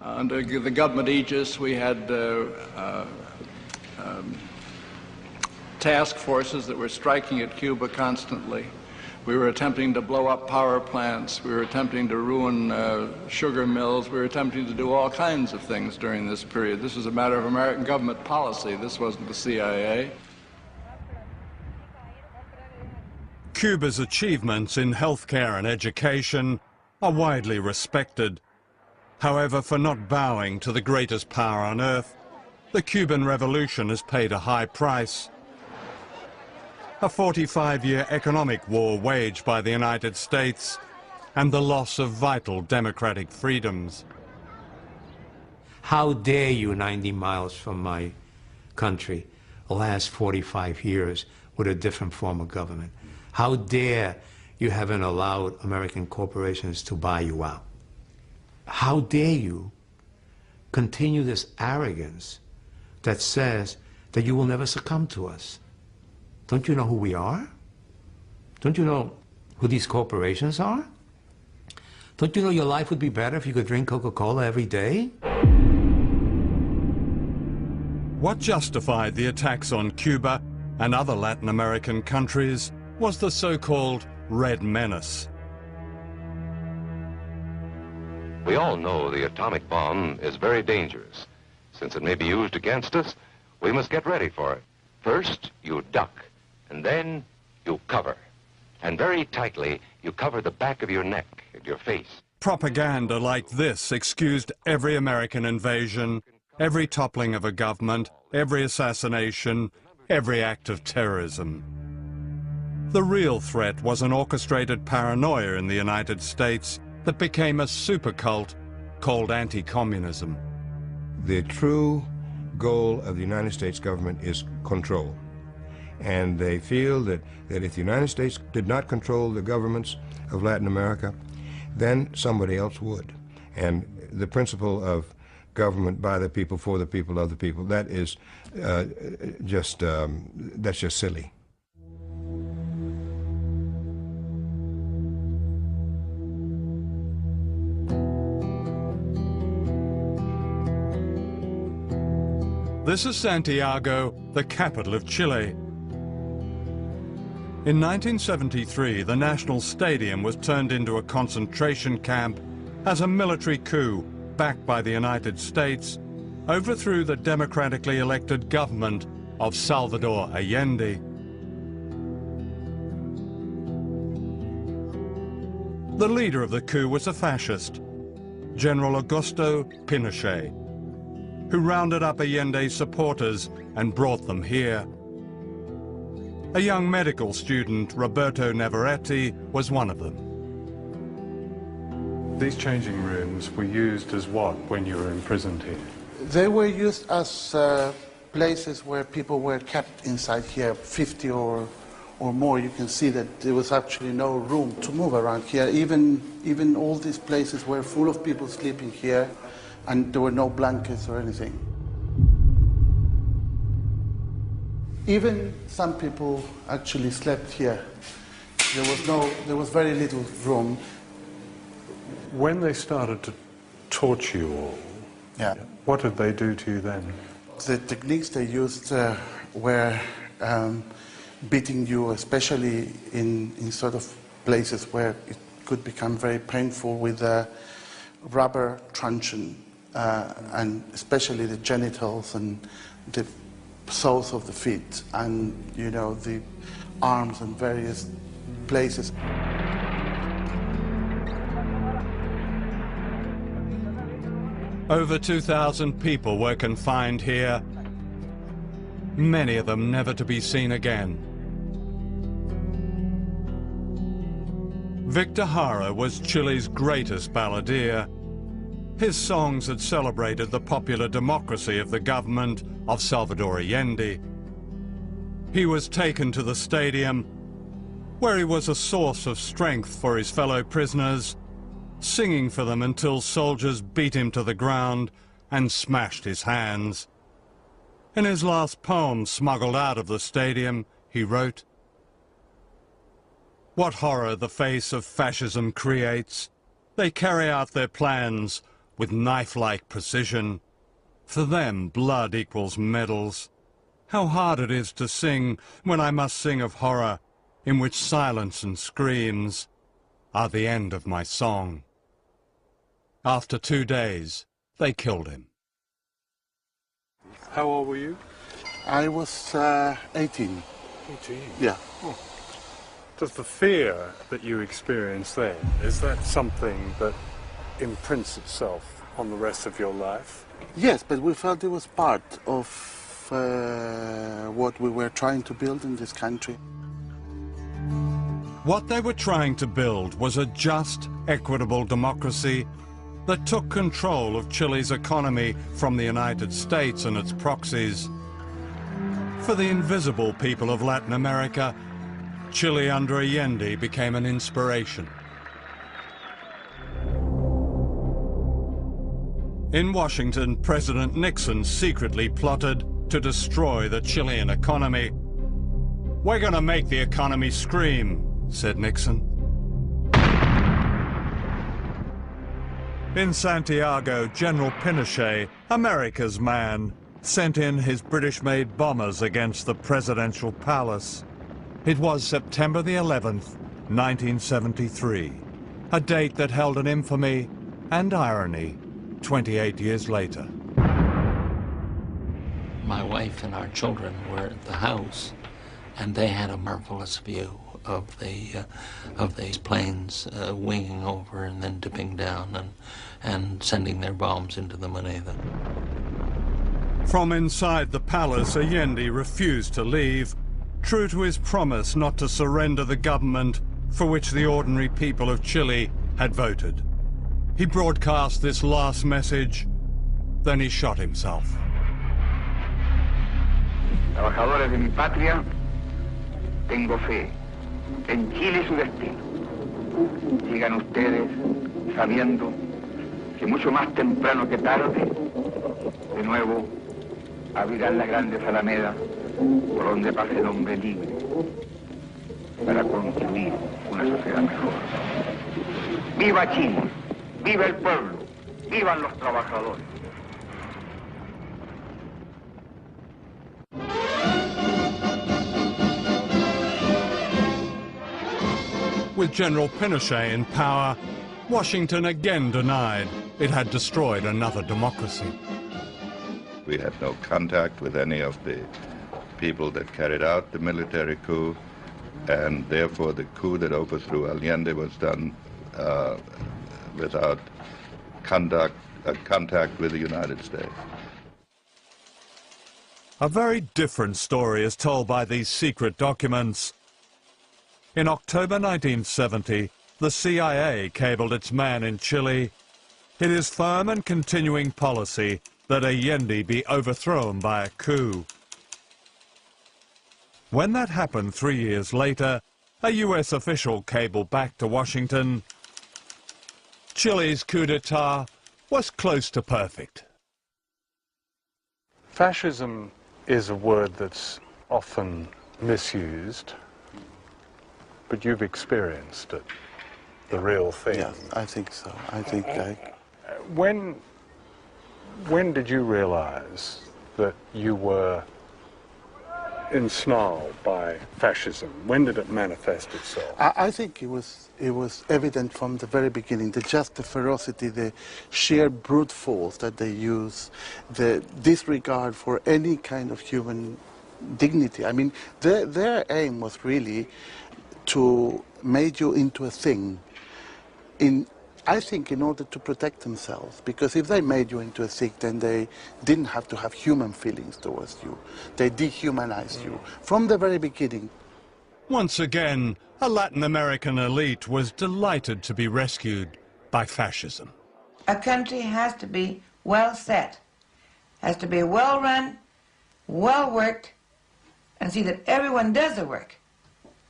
Under the government aegis, we had task forces that were striking at Cuba constantly. We were attempting to blow up power plants. We were attempting to ruin sugar mills. We were attempting to do all kinds of things during this period. This was a matter of American government policy. This wasn't the CIA. Cuba's achievements in healthcare and education are widely respected. However, for not bowing to the greatest power on earth, the Cuban Revolution has paid a high price. A 45-year economic war waged by the United States and the loss of vital democratic freedoms. How dare you, 90 miles from my country, last 45 years with a different form of government? How dare you haven't allowed American corporations to buy you out? How dare you continue this arrogance that says that you will never succumb to us? Don't you know who we are? Don't you know who these corporations are? Don't you know your life would be better if you could drink Coca-Cola every day? What justified the attacks on Cuba and other Latin American countries was the so-called Red Menace. We all know the atomic bomb is very dangerous. Since it may be used against us, we must get ready for it. First, you duck, and then you cover. And very tightly, you cover the back of your neck and your face. Propaganda like this excused every American invasion, every toppling of a government, every assassination, every act of terrorism. The real threat was an orchestrated paranoia in the United States that became a super cult called anti-communism. The true goal of the United States government is control. And they feel that if the United States did not control the governments of Latin America, then somebody else would. And the principle of government by the people, for the people, of the people, that is that's just silly. This is Santiago, the capital of Chile. In 1973, the National Stadium was turned into a concentration camp as a military coup backed by the United States overthrew the democratically elected government of Salvador Allende. The leader of the coup was a fascist, General Augusto Pinochet, who rounded up Allende's supporters and brought them here. A young medical student, Roberto Navarrete, was one of them. These changing rooms were used as what when you were imprisoned here? They were used as places where people were kept inside here, 50 or more. You can see that there was actually no room to move around here. Even all these places were full of people sleeping here, and there were no blankets or anything. Even some people actually slept here. There was very little room. When they started to torture you all, what did they do to you then? The techniques they used were beating you, especially in sort of places where it could become very painful, with a rubber truncheon, and especially the genitals and the soles of the feet, and the arms and various places. Over 2,000 people were confined here, many of them never to be seen again. Victor Jara was Chile's greatest balladeer. His songs had celebrated the popular democracy of the government of Salvador Allende. He was taken to the stadium, where he was a source of strength for his fellow prisoners, singing for them until soldiers beat him to the ground and smashed his hands. In his last poem, smuggled out of the stadium, he wrote, "What horror the face of fascism creates. They carry out their plans with knife-like precision. For them, blood equals medals. How hard it is to sing when I must sing of horror, in which silence and screams are the end of my song." After 2 days, they killed him. How old were you? I was 18. 18? Yeah. Oh. Does the fear that you experienced then, is that something that imprints itself on the rest of your life? Yes, but we felt it was part of what we were trying to build in this country. What they were trying to build was a just, equitable democracy that took control of Chile's economy from the United States and its proxies. For the invisible people of Latin America, Chile under Allende became an inspiration. In Washington, President Nixon secretly plotted to destroy the Chilean economy. "We're going to make the economy scream," said Nixon. In Santiago, General Pinochet, America's man, sent in his British-made bombers against the presidential palace. It was September the 11th, 1973, a date that held an infamy and irony 28 years later. My wife and our children were at the house, and they had a marvelous view of these planes winging over and then dipping down and sending their bombs into the Moneda. From inside the palace, Allende refused to leave, true to his promise not to surrender the government for which the ordinary people of Chile had voted. He broadcast this last message, then he shot himself. Trabajadores de mi patria, tengo fe en Chile y su destino. Sigan ustedes sabiendo que mucho más temprano que tarde, de nuevo abrirán las grandes alamedas por donde pase el hombre libre para construir una sociedad mejor. ¡Viva Chile! ¡Viva el pueblo! ¡Vivan los trabajadores! With General Pinochet in power, Washington again denied it had destroyed another democracy. We had no contact with any of the people that carried out the military coup, and therefore the coup that overthrew Allende was done without contact with the United States. A very different story is told by these secret documents. In October 1970, the CIA cabled its man in Chile. It is firm and continuing policy that Allende be overthrown by a coup. When that happened 3 years later, a US official cabled back to Washington, Chile's coup d'etat was close to perfect. Fascism is a word that's often misused, but you've experienced it, the real thing. Yeah, I think so. I think When did you realize that you were ensnarled by fascism? When did it manifest itself? I think it was evident from the very beginning, the ferocity, the sheer brute force that they use, the disregard for any kind of human dignity. I mean, their aim was really to make you into a thing, I think in order to protect themselves, because if they made you into a Sikh, then they didn't have to have human feelings towards you. They dehumanized you from the very beginning. Once again, a Latin American elite was delighted to be rescued by fascism. A country has to be well set, has to be well run, well worked, and see that everyone does the work.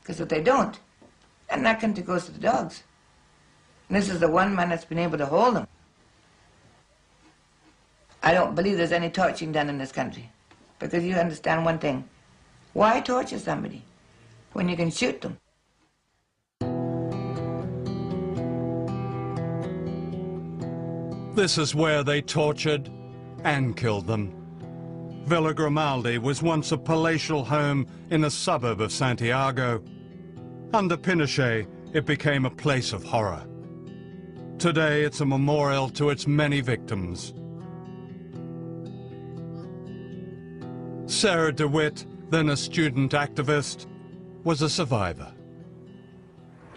Because if they don't, then that country goes to the dogs. And this is the one man that's been able to hold them. I don't believe there's any torturing done in this country. Because you understand one thing. Why torture somebody when you can shoot them? This is where they tortured and killed them. Villa Grimaldi was once a palatial home in a suburb of Santiago. Under Pinochet, it became a place of horror. Today, it's a memorial to its many victims. Sarah DeWitt, then a student activist, was a survivor.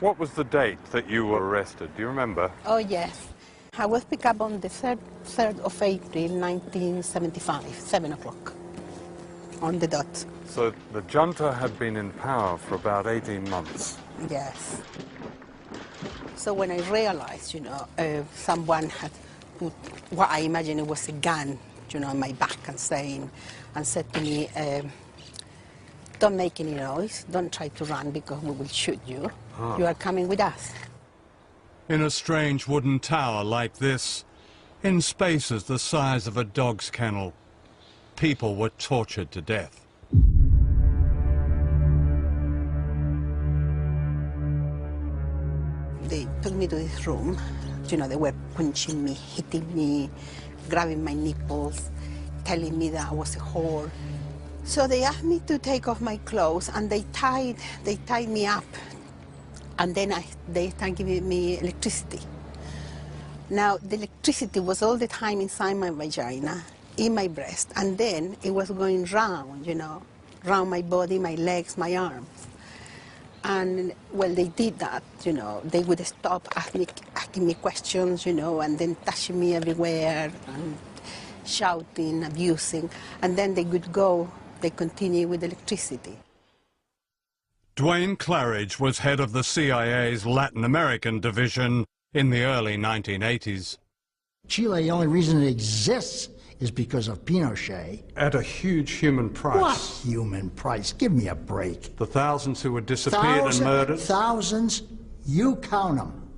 What was the date that you were arrested? Do you remember? Oh, yes. I was picked up on the 3rd of April, 1975, 7 o'clock, on the dot. So the junta had been in power for about 18 months. Yes. So when I realized, someone had put what I imagined it was a gun, on my back and said to me, don't make any noise, don't try to run because we will shoot you. Ah. You are coming with us. In a strange wooden tower like this, in spaces the size of a dog's kennel, people were tortured to death. They took me to this room. They were punching me, hitting me, grabbing my nipples, telling me that I was a whore. So they asked me to take off my clothes, and they tied me up. And then they started giving me electricity. Now, the electricity was all the time inside my vagina, in my breast, and then it was going round, round my body, my legs, my arms. And, well, they did that, They would stop asking me questions, and then touching me everywhere, and shouting, abusing. And then they would go, they continue with electricity. Duane Claridge was head of the CIA's Latin American division in the early 1980s. Chile, the only reason it exists is because of Pinochet. At a huge human price. What human price? Give me a break. The thousands who were disappeared and murdered? Thousands? You count them.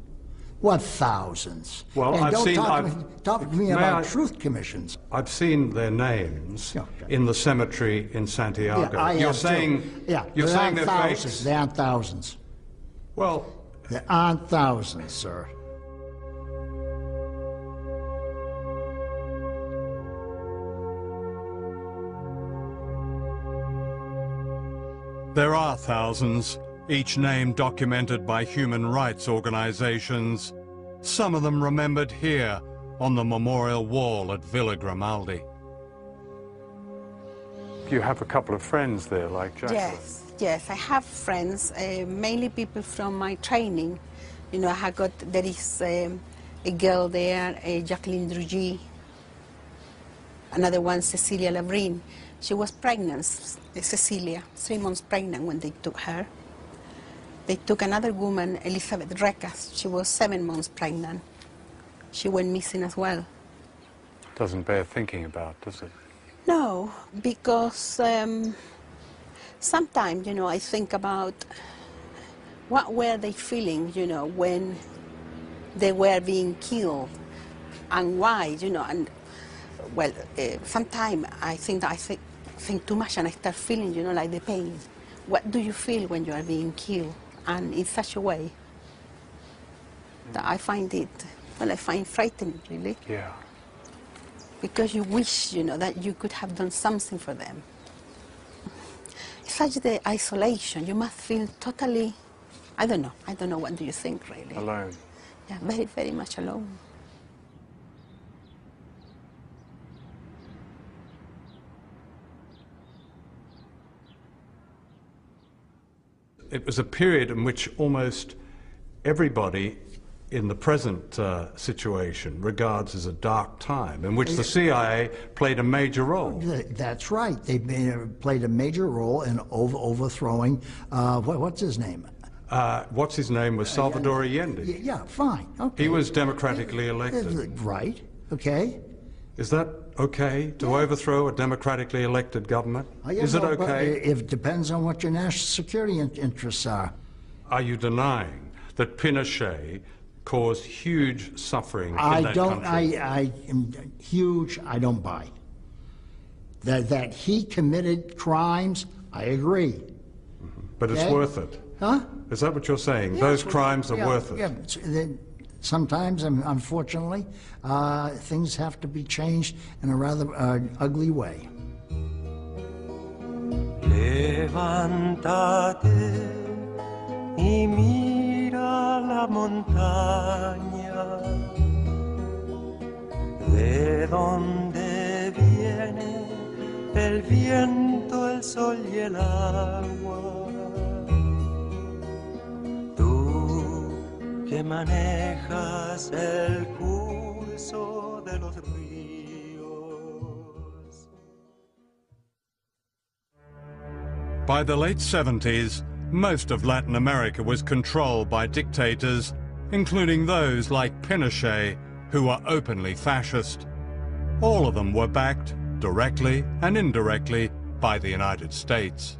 What thousands? Well, and I've don't seen... talk to me about truth commissions. I've seen their names in the cemetery in Santiago. Yeah, you're saying they're thousands. fakes? They aren't thousands. Well... There aren't thousands, sir. There are thousands, each name documented by human rights organizations, some of them remembered here on the memorial wall at Villa Grimaldi. You have a couple of friends there, like Jacqueline? Yes, I have friends, mainly people from my training. There is a girl there, Jacqueline Drugy, another one, Cecilia Labrin. She was pregnant, Cecilia, 3 months pregnant when they took her. They took another woman, Elizabeth Recas. She was 7 months pregnant. She went missing as well. Doesn't bear thinking about, does it? No, because sometimes, I think about what were they feeling, when they were being killed, and why, and well, sometimes I think too much and I start feeling, like the pain. What do you feel when you are being killed? And in such a way that I find it, I find frightening, really. Yeah. Because you wish, that you could have done something for them. It's such the isolation. You must feel totally, I don't know, what do you think, really? Alone. Yeah, very, very much alone. It was a period in which almost everybody in the present situation regards as a dark time in which the CIA played a major role. That's right. They played a major role in overthrowing, what's his name? What's his name was Salvador Allende. Yeah, fine. Okay. He was democratically elected. Right, okay. Is that okay to overthrow a democratically elected government? Is it okay? It depends on what your national security interests are. Are you denying that Pinochet caused huge suffering in that country? I am huge, I don't buy. That he committed crimes, I agree. But it's worth it. Huh? Is that what you're saying? Those crimes are worth it? Yeah. Sometimes, unfortunately, things have to be changed in a rather ugly way. Levántate y mira la montaña, de donde viene el viento, el sol y el agua. Tú que manejas el curso de los ríos. By the late 70s, most of Latin America was controlled by dictators, including those like Pinochet, who were openly fascist. All of them were backed, directly and indirectly, by the United States.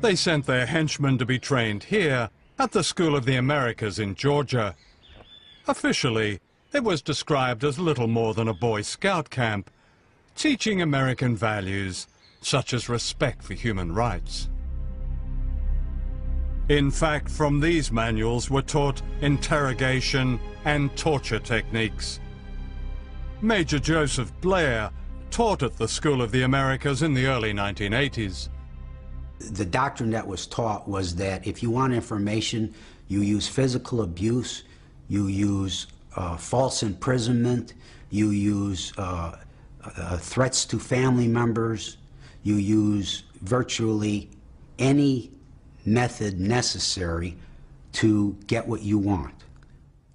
They sent their henchmen to be trained here at the School of the Americas in Georgia. Officially, it was described as little more than a Boy Scout camp, teaching American values such as respect for human rights. In fact, from these manuals were taught interrogation and torture techniques. Major Joseph Blair taught at the School of the Americas in the early 1980s. The doctrine that was taught was that if you want information, you use physical abuse, you use false imprisonment, you use threats to family members, you use virtually any method necessary to get what you want.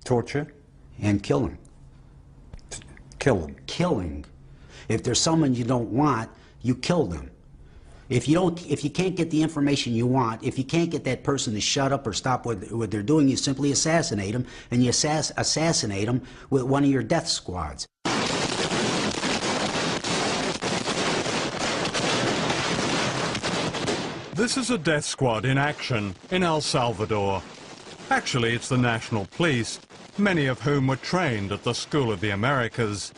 Torture? And killing. Killing? Killing. If there's someone you don't want, you kill them. If you can't get the information you want, if you can't get that person to shut up or stop what they're doing, you simply assassinate them, and you assassinate them with one of your death squads. This is a death squad in action in El Salvador. Actually, it's the National Police, many of whom were trained at the School of the Americas.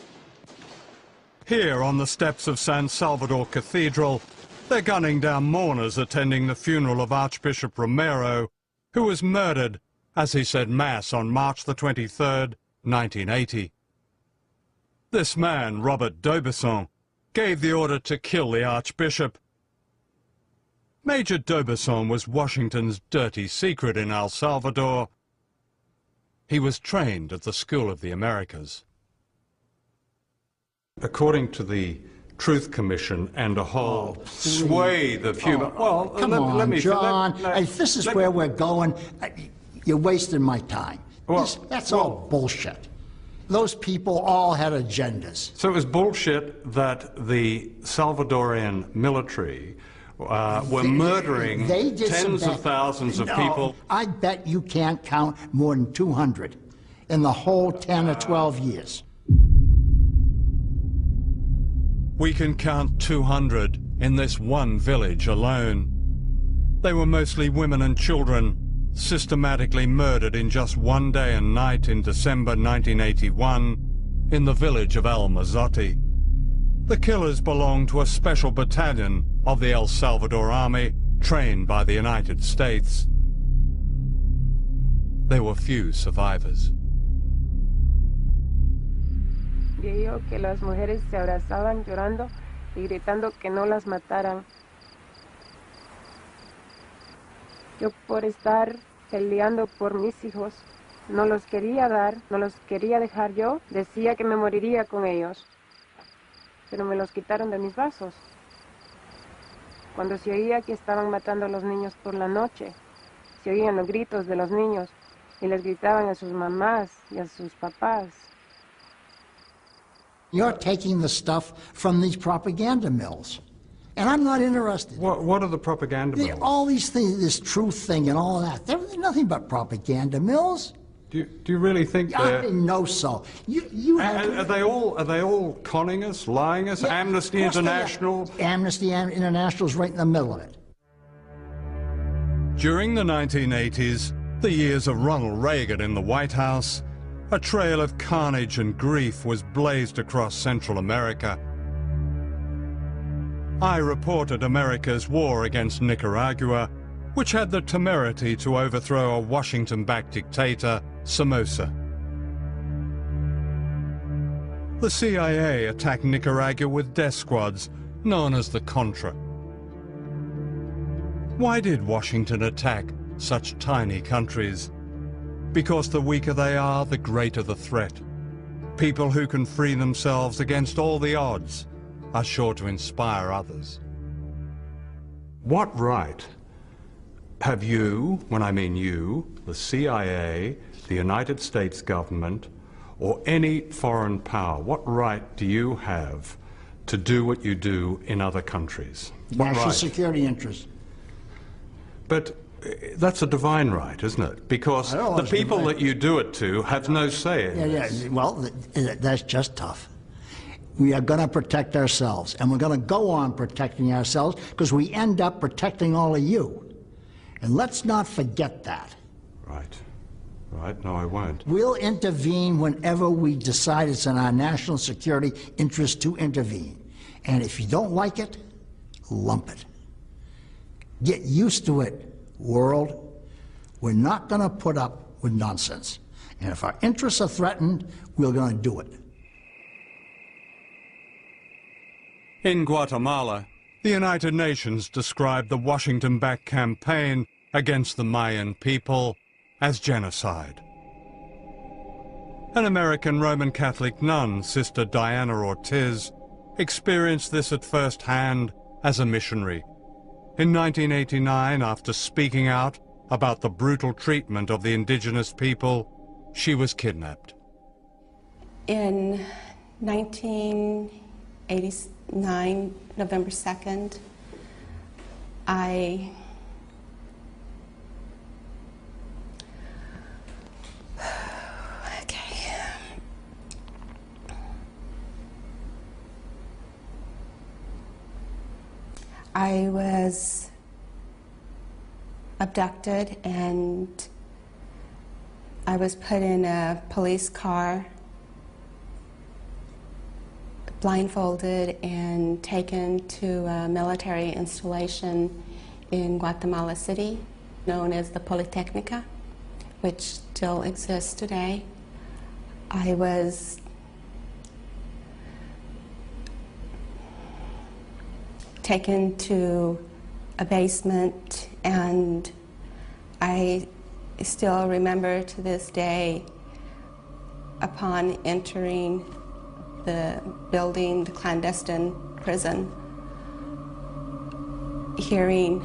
Here on the steps of San Salvador Cathedral, they're gunning down mourners attending the funeral of Archbishop Romero, who was murdered as he said Mass on March the 23rd, 1980. This man, Robert d'Aubusson, gave the order to kill the Archbishop. Major d'Aubusson was Washington's dirty secret in El Salvador. He was trained at the School of the Americas. According to the Truth Commission and a whole swathe of human... Well, come on, John. This is where we're going. You're wasting my time. That's all bullshit. Those people all had agendas. So it was bullshit that the Salvadorian military were murdering tens of thousands of people. I bet you can't count more than 200 in the whole 10 or 12 years. We can count 200 in this one village alone. They were mostly women and children, systematically murdered in just one day and night in December 1981 in the village of El Mazote. The killers belonged to a special battalion of the El Salvador Army, trained by the United States. There were few survivors. Vio que las mujeres se abrazaban llorando y gritando que no las mataran. Yo por estar peleando por mis hijos, no los quería dar, no los quería dejar yo, decía que me moriría con ellos. Pero me los quitaron de mis brazos. Cuando se oía que estaban matando a los niños por la noche, se oían los gritos de los niños, y les gritaban a sus mamás y a sus papás. You're taking the stuff from these propaganda mills. And I'm not interested. What are the propaganda mills? All these things, this truth thing and all that, they're nothing but propaganda mills. Do you really think they're... I know so. Are they all conning us, lying us? Yeah, Amnesty International? Amnesty International is right in the middle of it. During the 1980s, the years of Ronald Reagan in the White House, a trail of carnage and grief was blazed across Central America. I reported America's war against Nicaragua, which had the temerity to overthrow a Washington-backed dictator, Somoza. The CIA attacked Nicaragua with death squads known as the Contra. Why did Washington attack such tiny countries? Because the weaker they are, the greater the threat. People who can free themselves against all the odds are sure to inspire others. What right have you, when I mean you, the CIA, the United States government, or any foreign power, what right do you have to do what you do in other countries? National security interests. But that's a divine right, isn't it? Because the people that you do it to have no say in this. Yeah, well, that's just tough. We are going to protect ourselves, and we're going to go on protecting ourselves because we end up protecting all of you. And let's not forget that. Right. Right, no, I won't. We'll intervene whenever we decide it's in our national security interest to intervene. And if you don't like it, lump it. Get used to it, world. We're not going to put up with nonsense. And if our interests are threatened, we're going to do it. In Guatemala, the United Nations described the Washington-backed campaign against the Mayan people as genocide. An American Roman Catholic nun, Sister Diana Ortiz, experienced this at first hand as a missionary. In 1989, after speaking out about the brutal treatment of the indigenous people, she was kidnapped. In 1989, November 2nd, I was abducted and I was put in a police car, blindfolded, and taken to a military installation in Guatemala City, known as the Polytechnica, which still exists today. I was taken to a basement, and I still remember to this day, upon entering the building, the clandestine prison, hearing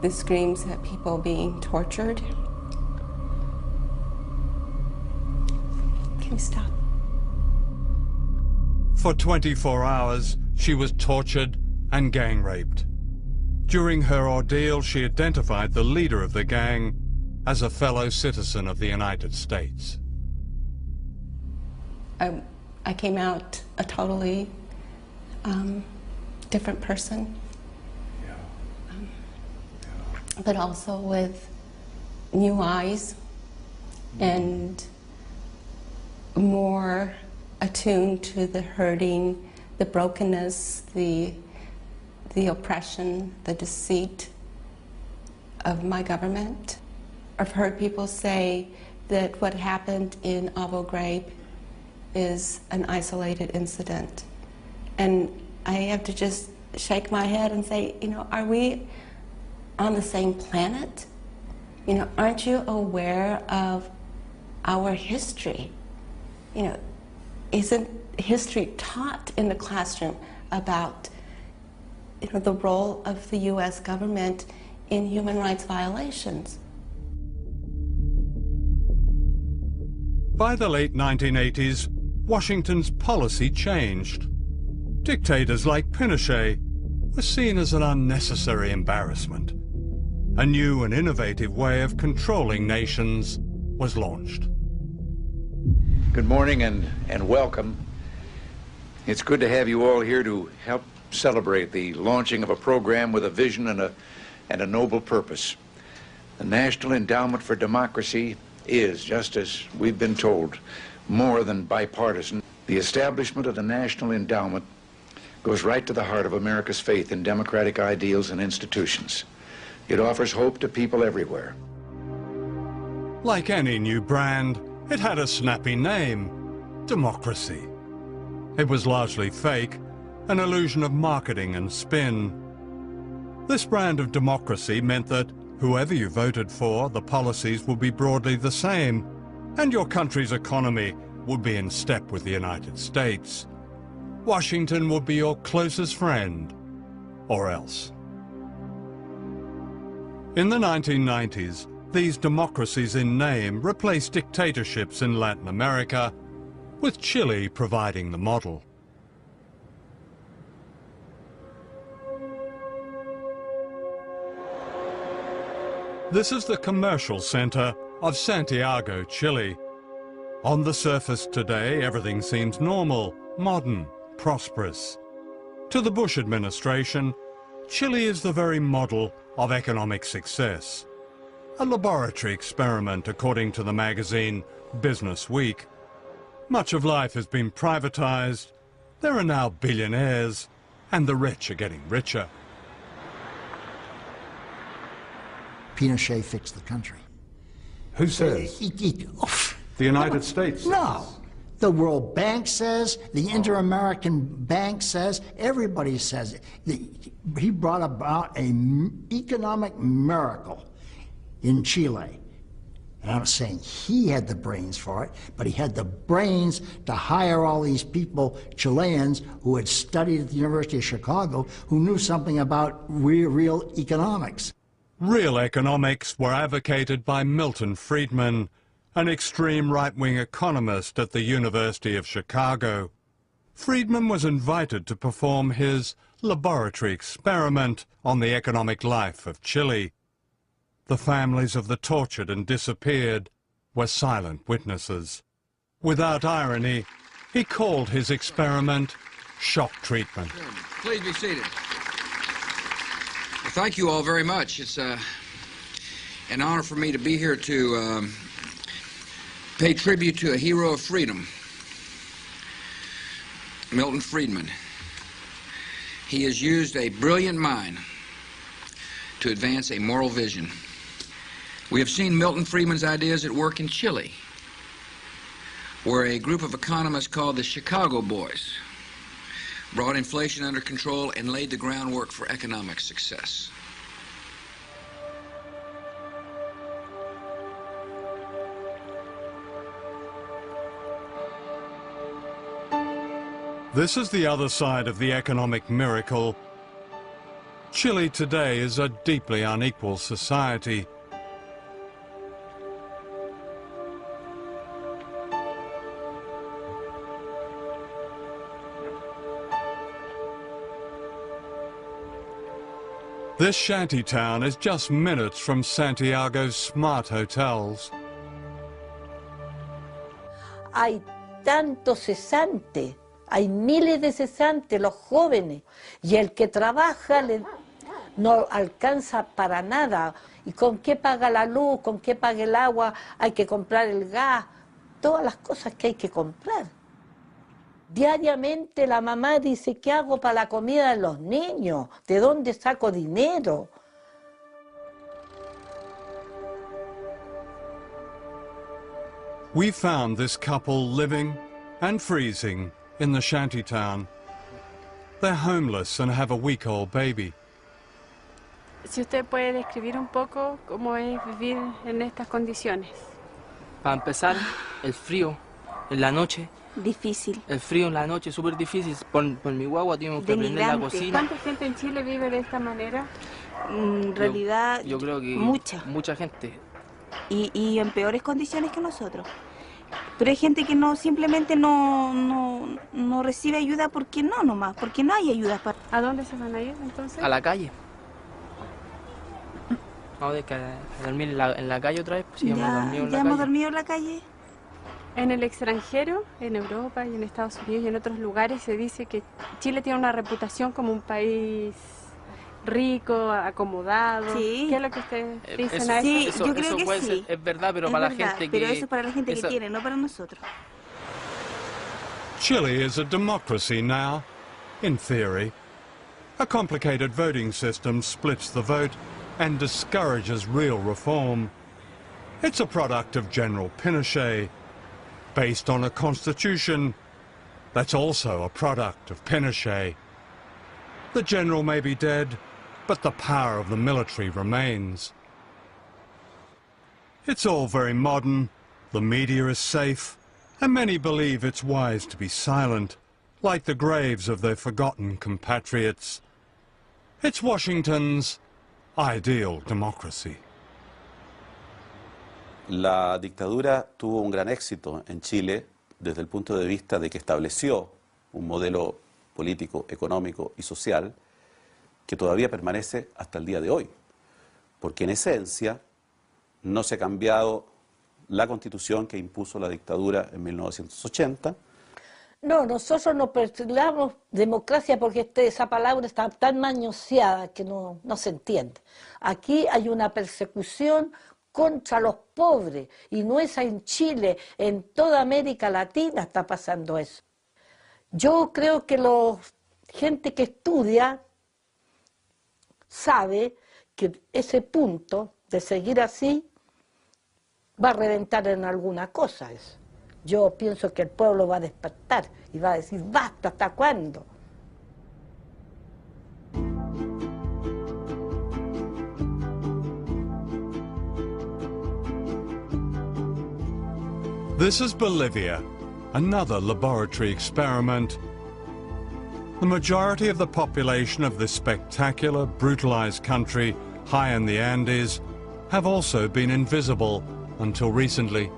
the screams of people being tortured. Can you stop? For 24 hours, she was tortured and gang raped. During her ordeal, she identified the leader of the gang as a fellow citizen of the United States. I came out a totally different person, but also with new eyes and more attuned to the hurting, the brokenness, the oppression, the deceit of my government. I've heard people say that what happened in Abu Ghraib is an isolated incident. And I have to just shake my head and say, you know, are we on the same planet? You know, aren't you aware of our history? You know, isn't history taught in the classroom about, you know, the role of the U.S. government in human rights violations? By the late 1980s, Washington's policy changed. Dictators like Pinochet were seen as an unnecessary embarrassment. A new and innovative way of controlling nations was launched. Good morning and welcome. It's good to have you all here to help celebrate the launching of a program with a vision and a noble purpose. The National Endowment for Democracy is, just as we've been told, more than bipartisan. The establishment of the National Endowment goes right to the heart of America's faith in democratic ideals and institutions. It offers hope to people everywhere. Like any new brand, it had a snappy name, Democracy. It was largely fake, an illusion of marketing and spin. This brand of democracy meant that whoever you voted for, the policies would be broadly the same, and your country's economy would be in step with the United States. Washington would be your closest friend, or else. In the 1990s, these democracies in name replaced dictatorships in Latin America, with Chile providing the model. This is the commercial center of Santiago, Chile. On the surface today, everything seems normal, modern, prosperous. To the Bush administration, Chile is the very model of economic success. A laboratory experiment, according to the magazine Business Week. Much of life has been privatized. There are now billionaires, and the rich are getting richer. Pinochet fixed the country. Who says? The United States? No. The World Bank says, the Inter-American Bank says, everybody says it. He brought about an economic miracle in Chile. And I'm saying he had the brains for it, but he had the brains to hire all these people, Chileans, who had studied at the University of Chicago, who knew something about real economics. Real economics were advocated by Milton Friedman, an extreme right-wing economist at the University of Chicago. Friedman was invited to perform his laboratory experiment on the economic life of Chile. The families of the tortured and disappeared were silent witnesses. Without irony, he called his experiment shock treatment. Please be seated. Well, thank you all very much. It's an honor for me to be here to pay tribute to a hero of freedom, Milton Friedman. He has used a brilliant mind to advance a moral vision. We have seen Milton Friedman's ideas at work in Chile, where a group of economists called the Chicago Boys brought inflation under control and laid the groundwork for economic success. This is the other side of the economic miracle. Chile today is a deeply unequal society. This shanty town is just minutes from Santiago's smart hotels. Hay tantos cesantes, hay miles de cesantes, los jóvenes, y el que trabaja no alcanza para nada. ¿Y con qué paga la luz? ¿Con qué paga el agua? Hay que comprar el gas, todas las cosas que hay que comprar. Diariamente la mamá dice, ¿qué hago para la comida de los niños? ¿De dónde saco dinero? We found this couple living and freezing in the shantytown. They're homeless and have a week-old baby. Si usted puede describir un poco cómo es vivir en estas condiciones. Para empezar, el frío en la noche. Difícil. El frío en la noche es súper difícil. Por mi guagua tenemos que prender la cocina. ¿Cuánta gente en Chile vive de esta manera? En realidad, yo creo que mucha. Mucha gente. Y en peores condiciones que nosotros. Pero hay gente que no, simplemente no recibe ayuda porque no nomás, porque no hay ayuda para... ¿A dónde se van a ir entonces? A la calle. Vamos a dormir en la calle otra vez. Pues, ¿Ya hemos dormido en la calle? En el extranjero, en Europa y en Estados Unidos y en otros lugares se dice que Chile tiene una reputación como un país rico, acomodado. Sí. ¿Qué es lo que ustedes dicen a eso? Sí, yo creo que puede sí. ser, es verdad, pero Es para verdad, la gente pero que... eso es para la gente que tiene, no para nosotros. Chile is a democracy now, in theory. A complicated voting system splits the vote and discourages real reform. It's a product of General Pinochet, based on a constitution that's also a product of Pinochet. The general may be dead, but the power of the military remains. It's all very modern, the media is safe, and many believe it's wise to be silent, like the graves of their forgotten compatriots. It's Washington's ideal democracy. La dictadura tuvo un gran éxito en Chile desde el punto de vista de que estableció un modelo político, económico y social que todavía permanece hasta el día de hoy, porque en esencia no se ha cambiado la constitución que impuso la dictadura en 1980. No, nosotros no perseguimos democracia porque esa palabra está tan manoseada que no se entiende. Aquí hay una persecución contra los pobres, y no es en Chile, en toda América Latina está pasando eso. Yo creo que la gente que estudia sabe que ese punto de seguir así va a reventar en alguna cosa eso. Yo pienso que el pueblo va a despertar y va a decir, basta, ¿hasta cuándo? This is Bolivia, another laboratory experiment. The majority of the population of this spectacular, brutalized country high in the Andes have also been invisible until recently.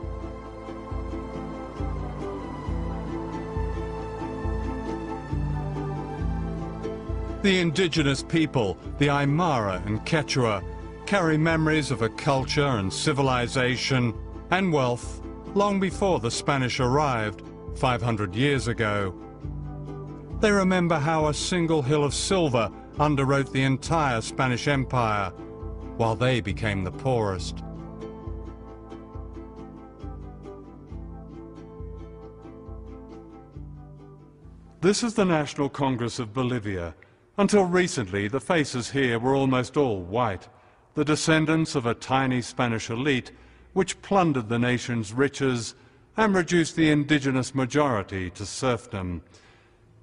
The indigenous people, the Aymara and Quechua, carry memories of a culture and civilization and wealth long before the Spanish arrived 500 years ago. They remember how a single hill of silver underwrote the entire Spanish Empire, while they became the poorest. This is the National Congress of Bolivia. Until recently, the faces here were almost all white, the descendants of a tiny Spanish elite which plundered the nation's riches and reduced the indigenous majority to serfdom.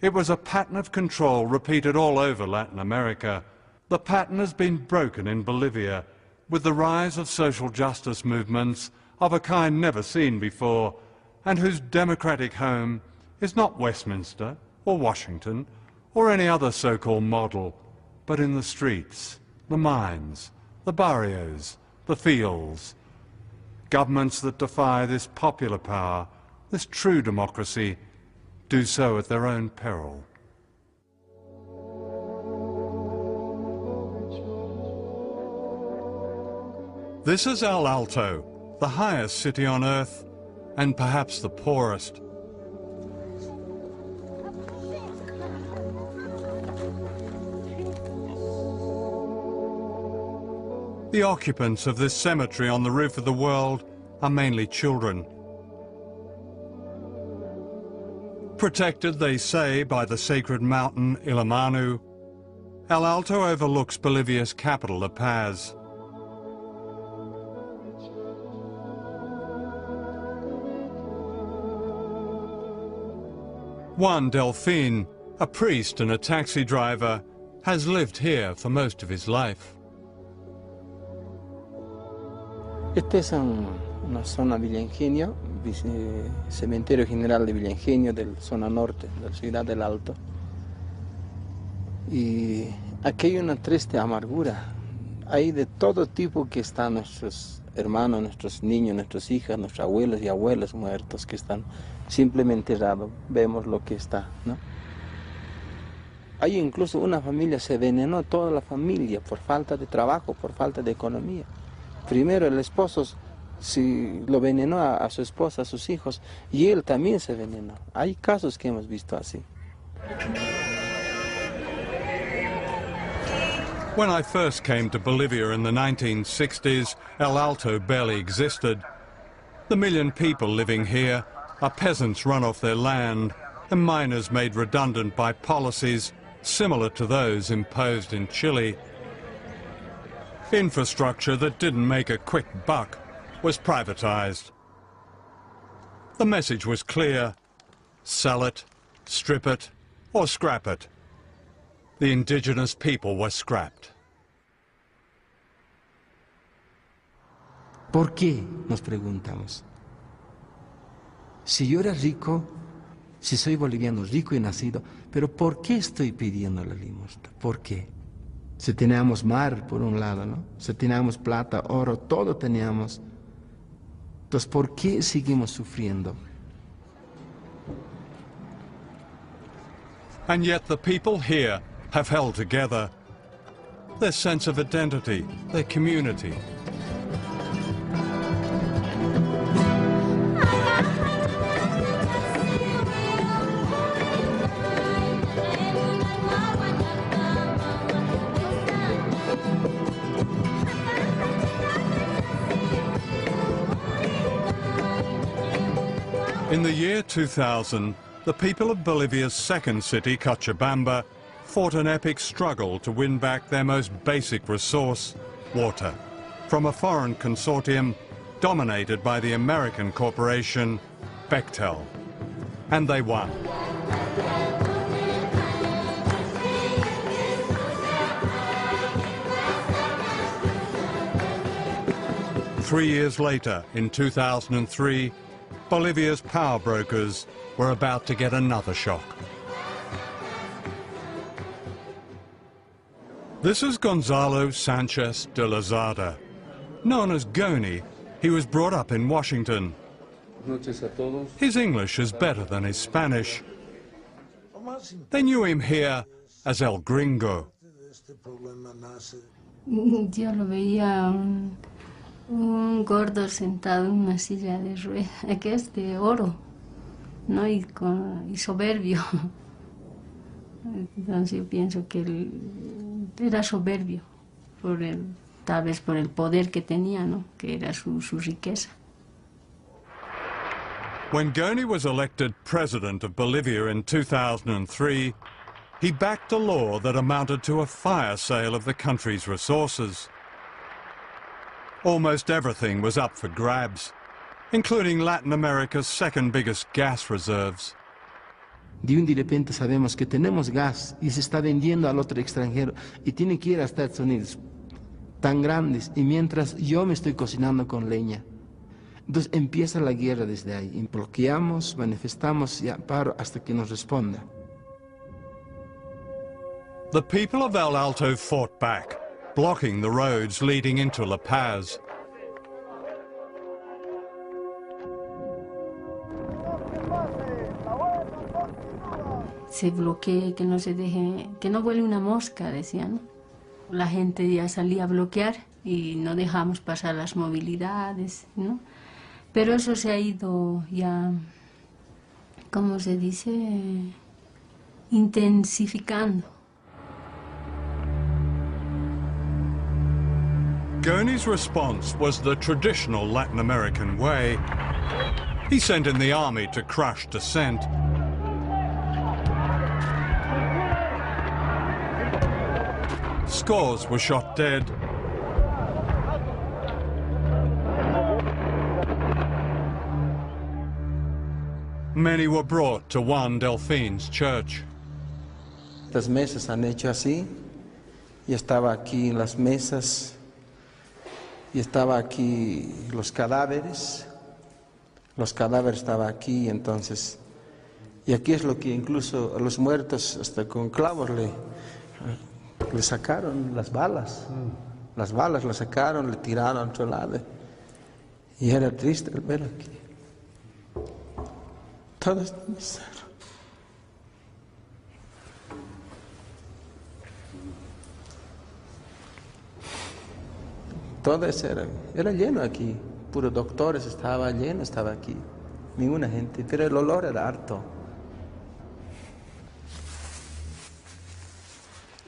It was a pattern of control repeated all over Latin America. The pattern has been broken in Bolivia with the rise of social justice movements of a kind never seen before, and whose democratic home is not Westminster or Washington or any other so-called model, but in the streets, the mines, the barrios, the fields. Governments that defy this popular power, this true democracy, do so at their own peril. This is El Alto, the highest city on earth, and perhaps the poorest. The occupants of this cemetery on the roof of the world are mainly children. Protected, they say, by the sacred mountain Illimani, El Alto overlooks Bolivia's capital, La Paz. Juan Delfin, a priest and a taxi driver, has lived here for most of his life. Este es una zona Villa Ingenio, cementerio general de Villa Ingenio, de la zona norte, de la ciudad del Alto. Y aquí hay una triste amargura. Hay de todo tipo que están nuestros hermanos, nuestros niños, nuestras hijas, nuestros abuelos y abuelas muertos que están simplemente enterrados. Vemos lo que está, ¿no? Hay incluso una familia, se envenenó toda la familia por falta de trabajo, por falta de economía. Primero el esposo lo envenenó a su esposa, a sus hijos, y él también se envenenó. Hay casos que hemos visto así. When I first came to Bolivia in the 1960s, El Alto barely existed. The million people living here are peasants run off their land and miners made redundant by policies similar to those imposed in Chile. Infrastructure that didn't make a quick buck was privatized. The message was clear: sell it, strip it, or scrap it. The indigenous people were scrapped. ¿Por qué? Nos preguntamos. Si yo era rico, si soy boliviano rico y nacido, pero ¿por qué estoy pidiendo la limosna? ¿Por qué? Si teníamos mar por un lado, ¿no? Si teníamos plata, oro, todo teníamos. Entonces, ¿por qué seguimos sufriendo? And yet the people here have held together. Their sense of identity, their community. In the year 2000, the people of Bolivia's second city, Cochabamba, fought an epic struggle to win back their most basic resource, water, from a foreign consortium dominated by the American corporation Bechtel. And they won. Three years later, in 2003, Bolivia's power brokers were about to get another shock. This is Gonzalo Sanchez de Lozada. Known as Goni, he was brought up in Washington. His English is better than his Spanish. They knew him here as El Gringo. Yo lo veía un gordo sentado en una silla de ruedas, que es de oro, ¿no? Y soberbio. Entonces yo pienso que él era soberbio, tal vez por el poder que tenía, ¿no? Que era su riqueza. When Goni was elected president of Bolivia in 2003, he backed a law that amounted to a fire sale of the country's resources. Almost everything was up for grabs, including Latin America's second biggest gas reserves. De un de repente sabemos que tenemos gas y se está vendiendo al otro extranjero y tiene que ir a Estados Unidos, tan grandes, y mientras yo me estoy cocinando con leña. Entonces empieza la guerra desde ahí, y bloqueamos, manifestamos y paro hasta que nos responda. The people of El Alto fought back, blocking the roads leading into La Paz. Se bloquee, que no se deje, que no vuele una mosca, decían. La gente ya salía a bloquear y no dejamos pasar las movilidades, ¿no? Pero eso se ha ido ya, ¿cómo se dice? Intensificando. Goni's response was the traditional Latin American way. He sent in the army to crush dissent. Scores were shot dead. Many were brought to Juan Delfin's church. Estas mesas han hecho así, y estaba aquí las mesas, y estaba aquí los cadáveres estaban aquí, entonces, y aquí es lo que incluso a los muertos hasta con clavos le sacaron las balas las sacaron, le tiraron a otro lado, Y era triste el ver aquí todo este miseria. Todo eso era lleno aquí, puros doctores, estaba lleno, estaba aquí, ninguna gente, pero el olor era harto.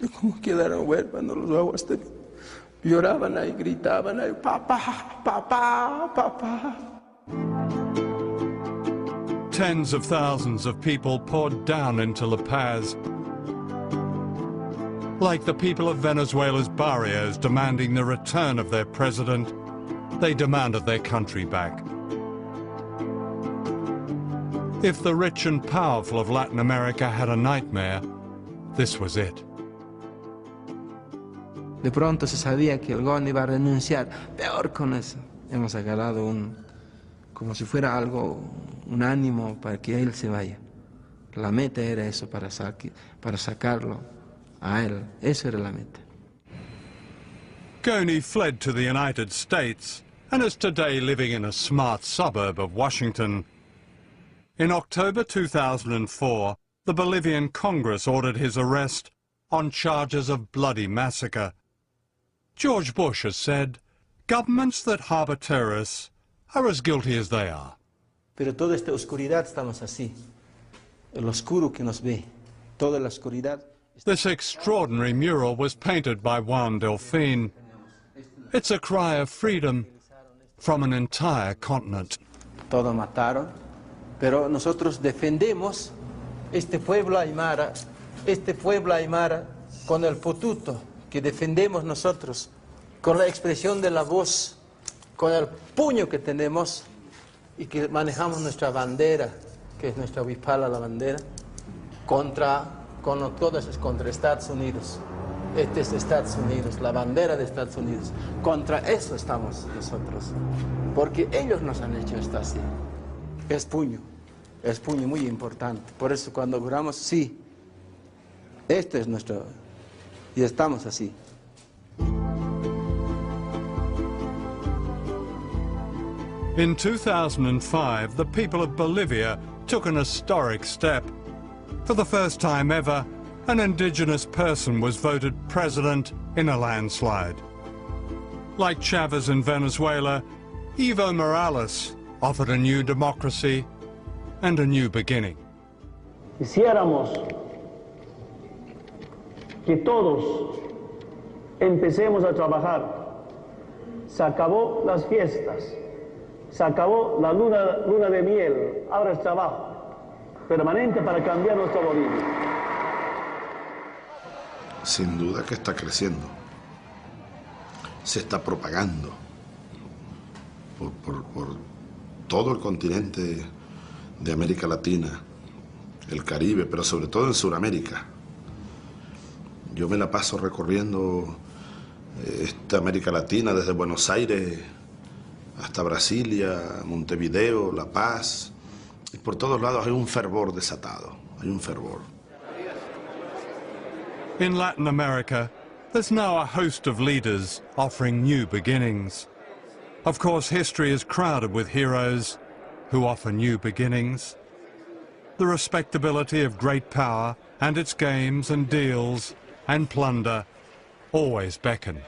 Y como quedaron huérfanos los aguas, lloraban ahí, gritaban ahí, papá, papá, papá. Tens of thousands of people poured down into La Paz, like the people of Venezuela's barrios demanding the return of their president. They demanded their country back. If the rich and powerful of Latin America had a nightmare, this was it. De pronto se sabía que el GON iba a renunciar. Peor con eso. Hemos agarrado como si fuera algo, un ánimo para que él se vaya. La meta era eso, para sacarlo a él. Eso era la meta. Goni fled to the United States and is today living in a smart suburb of Washington. In October 2004, the Bolivian Congress ordered his arrest on charges of bloody massacre. George Bush has said, governments that harbor terrorists are as guilty as they are. Pero toda esta oscuridad estamos así. El oscuro que nos ve. Toda la oscuridad. This extraordinary mural was painted by Juan Delfin. It's a cry of freedom from an entire continent. Todo mataron, pero nosotros defendemos este pueblo aymara con el potuto que defendemos nosotros, con la expresión de la voz, con el puño que tenemos y que manejamos nuestra bandera, que es nuestra huipala, la bandera, contra Estados Unidos. Este es Estados Unidos, la bandera de Estados Unidos. Contra eso estamos nosotros, porque ellos nos han hecho esto así. Es puño muy importante. Por eso cuando juramos, sí, este es nuestro, y estamos así. In 2005, the people of Bolivia took an historic step. For the first time ever, an indigenous person was voted president in a landslide. Like Chavez in Venezuela, Evo Morales offered a new democracy and a new beginning. Quisiéramos que todos empecemos a trabajar. Se acabó las fiestas, se acabó la luna de miel, ahora es trabajo permanente para cambiar nuestra Bolivia. Sin duda que está creciendo, se está propagando por todo el continente de América Latina, el Caribe, pero sobre todo en Sudamérica. Yo me la paso recorriendo esta América Latina desde Buenos Aires hasta Brasilia, Montevideo, La Paz, y por todos lados hay un fervor desatado, hay un fervor. In Latin America, there's now a host of leaders offering new beginnings. Of course, history is crowded with heroes who offer new beginnings. The respectability of great power and its games and deals and plunder always beckon.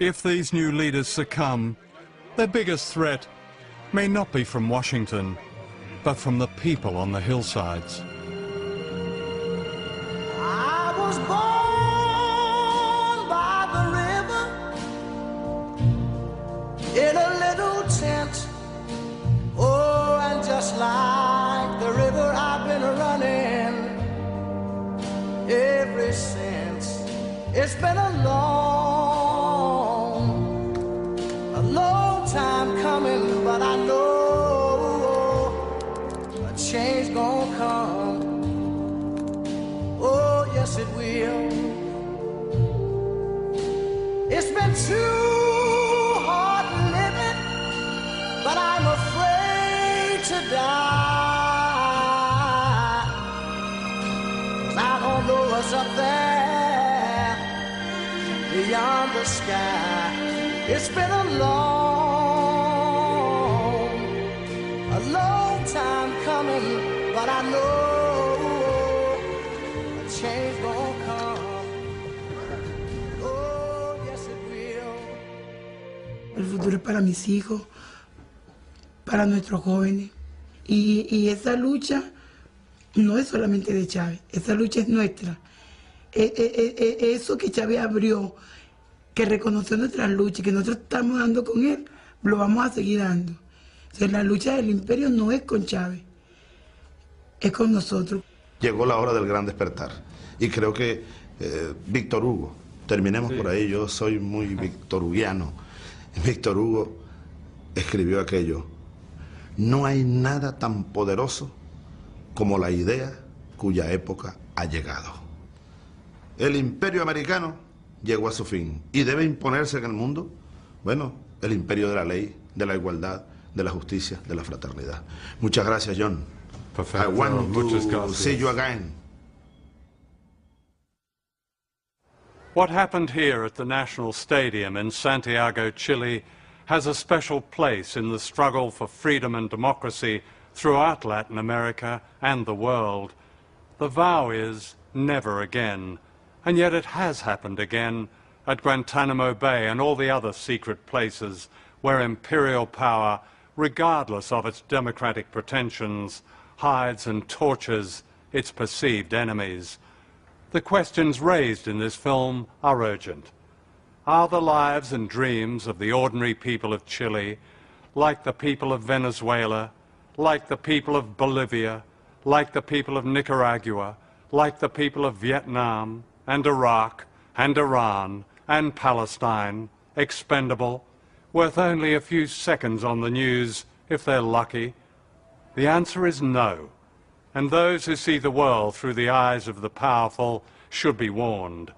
If these new leaders succumb, their biggest threat may not be from Washington, but from the people on the hillsides. I was born by the river in a little tent. Oh, and just like the river I've been running ever since. It's been a long time coming, but I know a change gonna come. Oh, yes it will. It's been too hard living, but I'm afraid to die. 'Cause I don't know what's up there beyond the sky. It's been a long futuro es para mis hijos, para nuestros jóvenes. Y esa lucha no es solamente de Chávez, esa lucha es nuestra. Eso que Chávez abrió, que reconoció nuestras luchas, que nosotros estamos dando con él, lo vamos a seguir dando. O sea, la lucha del imperio no es con Chávez, es con nosotros. Llegó la hora del gran despertar. Y creo que Víctor Hugo, terminemos por ahí, yo soy muy victorugiano. Víctor Hugo escribió aquello: no hay nada tan poderoso como la idea cuya época ha llegado. El imperio americano llegó a su fin y debe imponerse en el mundo, bueno, el imperio de la ley, de la igualdad, de la justicia, de la fraternidad. Muchas gracias, John. Perfecto. I want Muchas to gracias. see you again. What happened here at the National Stadium in Santiago, Chile, has a special place in the struggle for freedom and democracy throughout Latin America and the world. The vow is never again, and yet it has happened again at Guantanamo Bay and all the other secret places where imperial power, regardless of its democratic pretensions, hides and tortures its perceived enemies. The questions raised in this film are urgent. Are the lives and dreams of the ordinary people of Chile, like the people of Venezuela, like the people of Bolivia, like the people of Nicaragua, like the people of Vietnam and Iraq and Iran and Palestine, expendable, worth only a few seconds on the news if they're lucky? The answer is no. And those who see the world through the eyes of the powerful should be warned.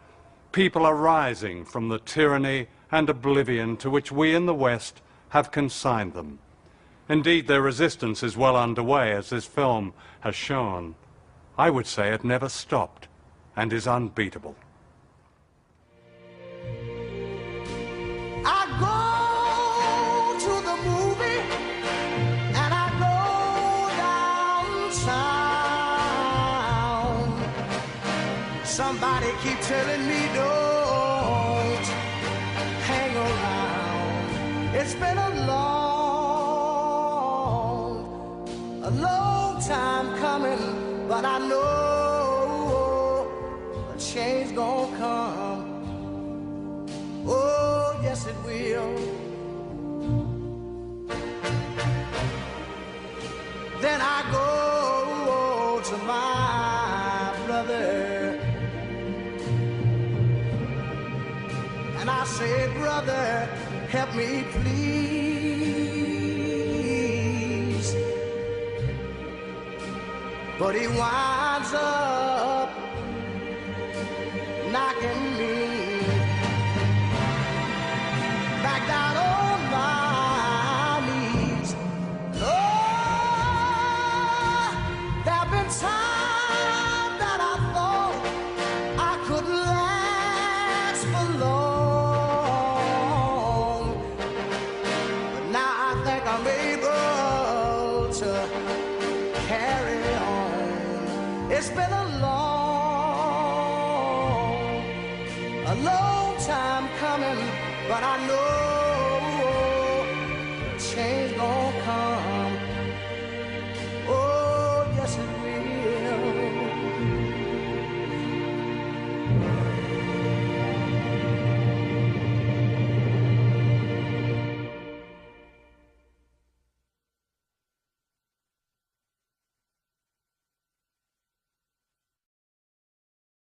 People are rising from the tyranny and oblivion to which we in the West have consigned them. Indeed, their resistance is well underway, as this film has shown. I would say it never stopped and is unbeatable. I go to the movie and I go downtown. Somebody keep telling me don't hang around. It's been a long time coming, but I know a change gonna come. Oh, yes it will. Then I go to my brother and I say, brother, help me please. But he winds up knocking me back down on my knees. Oh, there've been times that I thought I couldn't last for long, but now I think I'm able to carry on. It's been a long time coming, but I know change gonna come.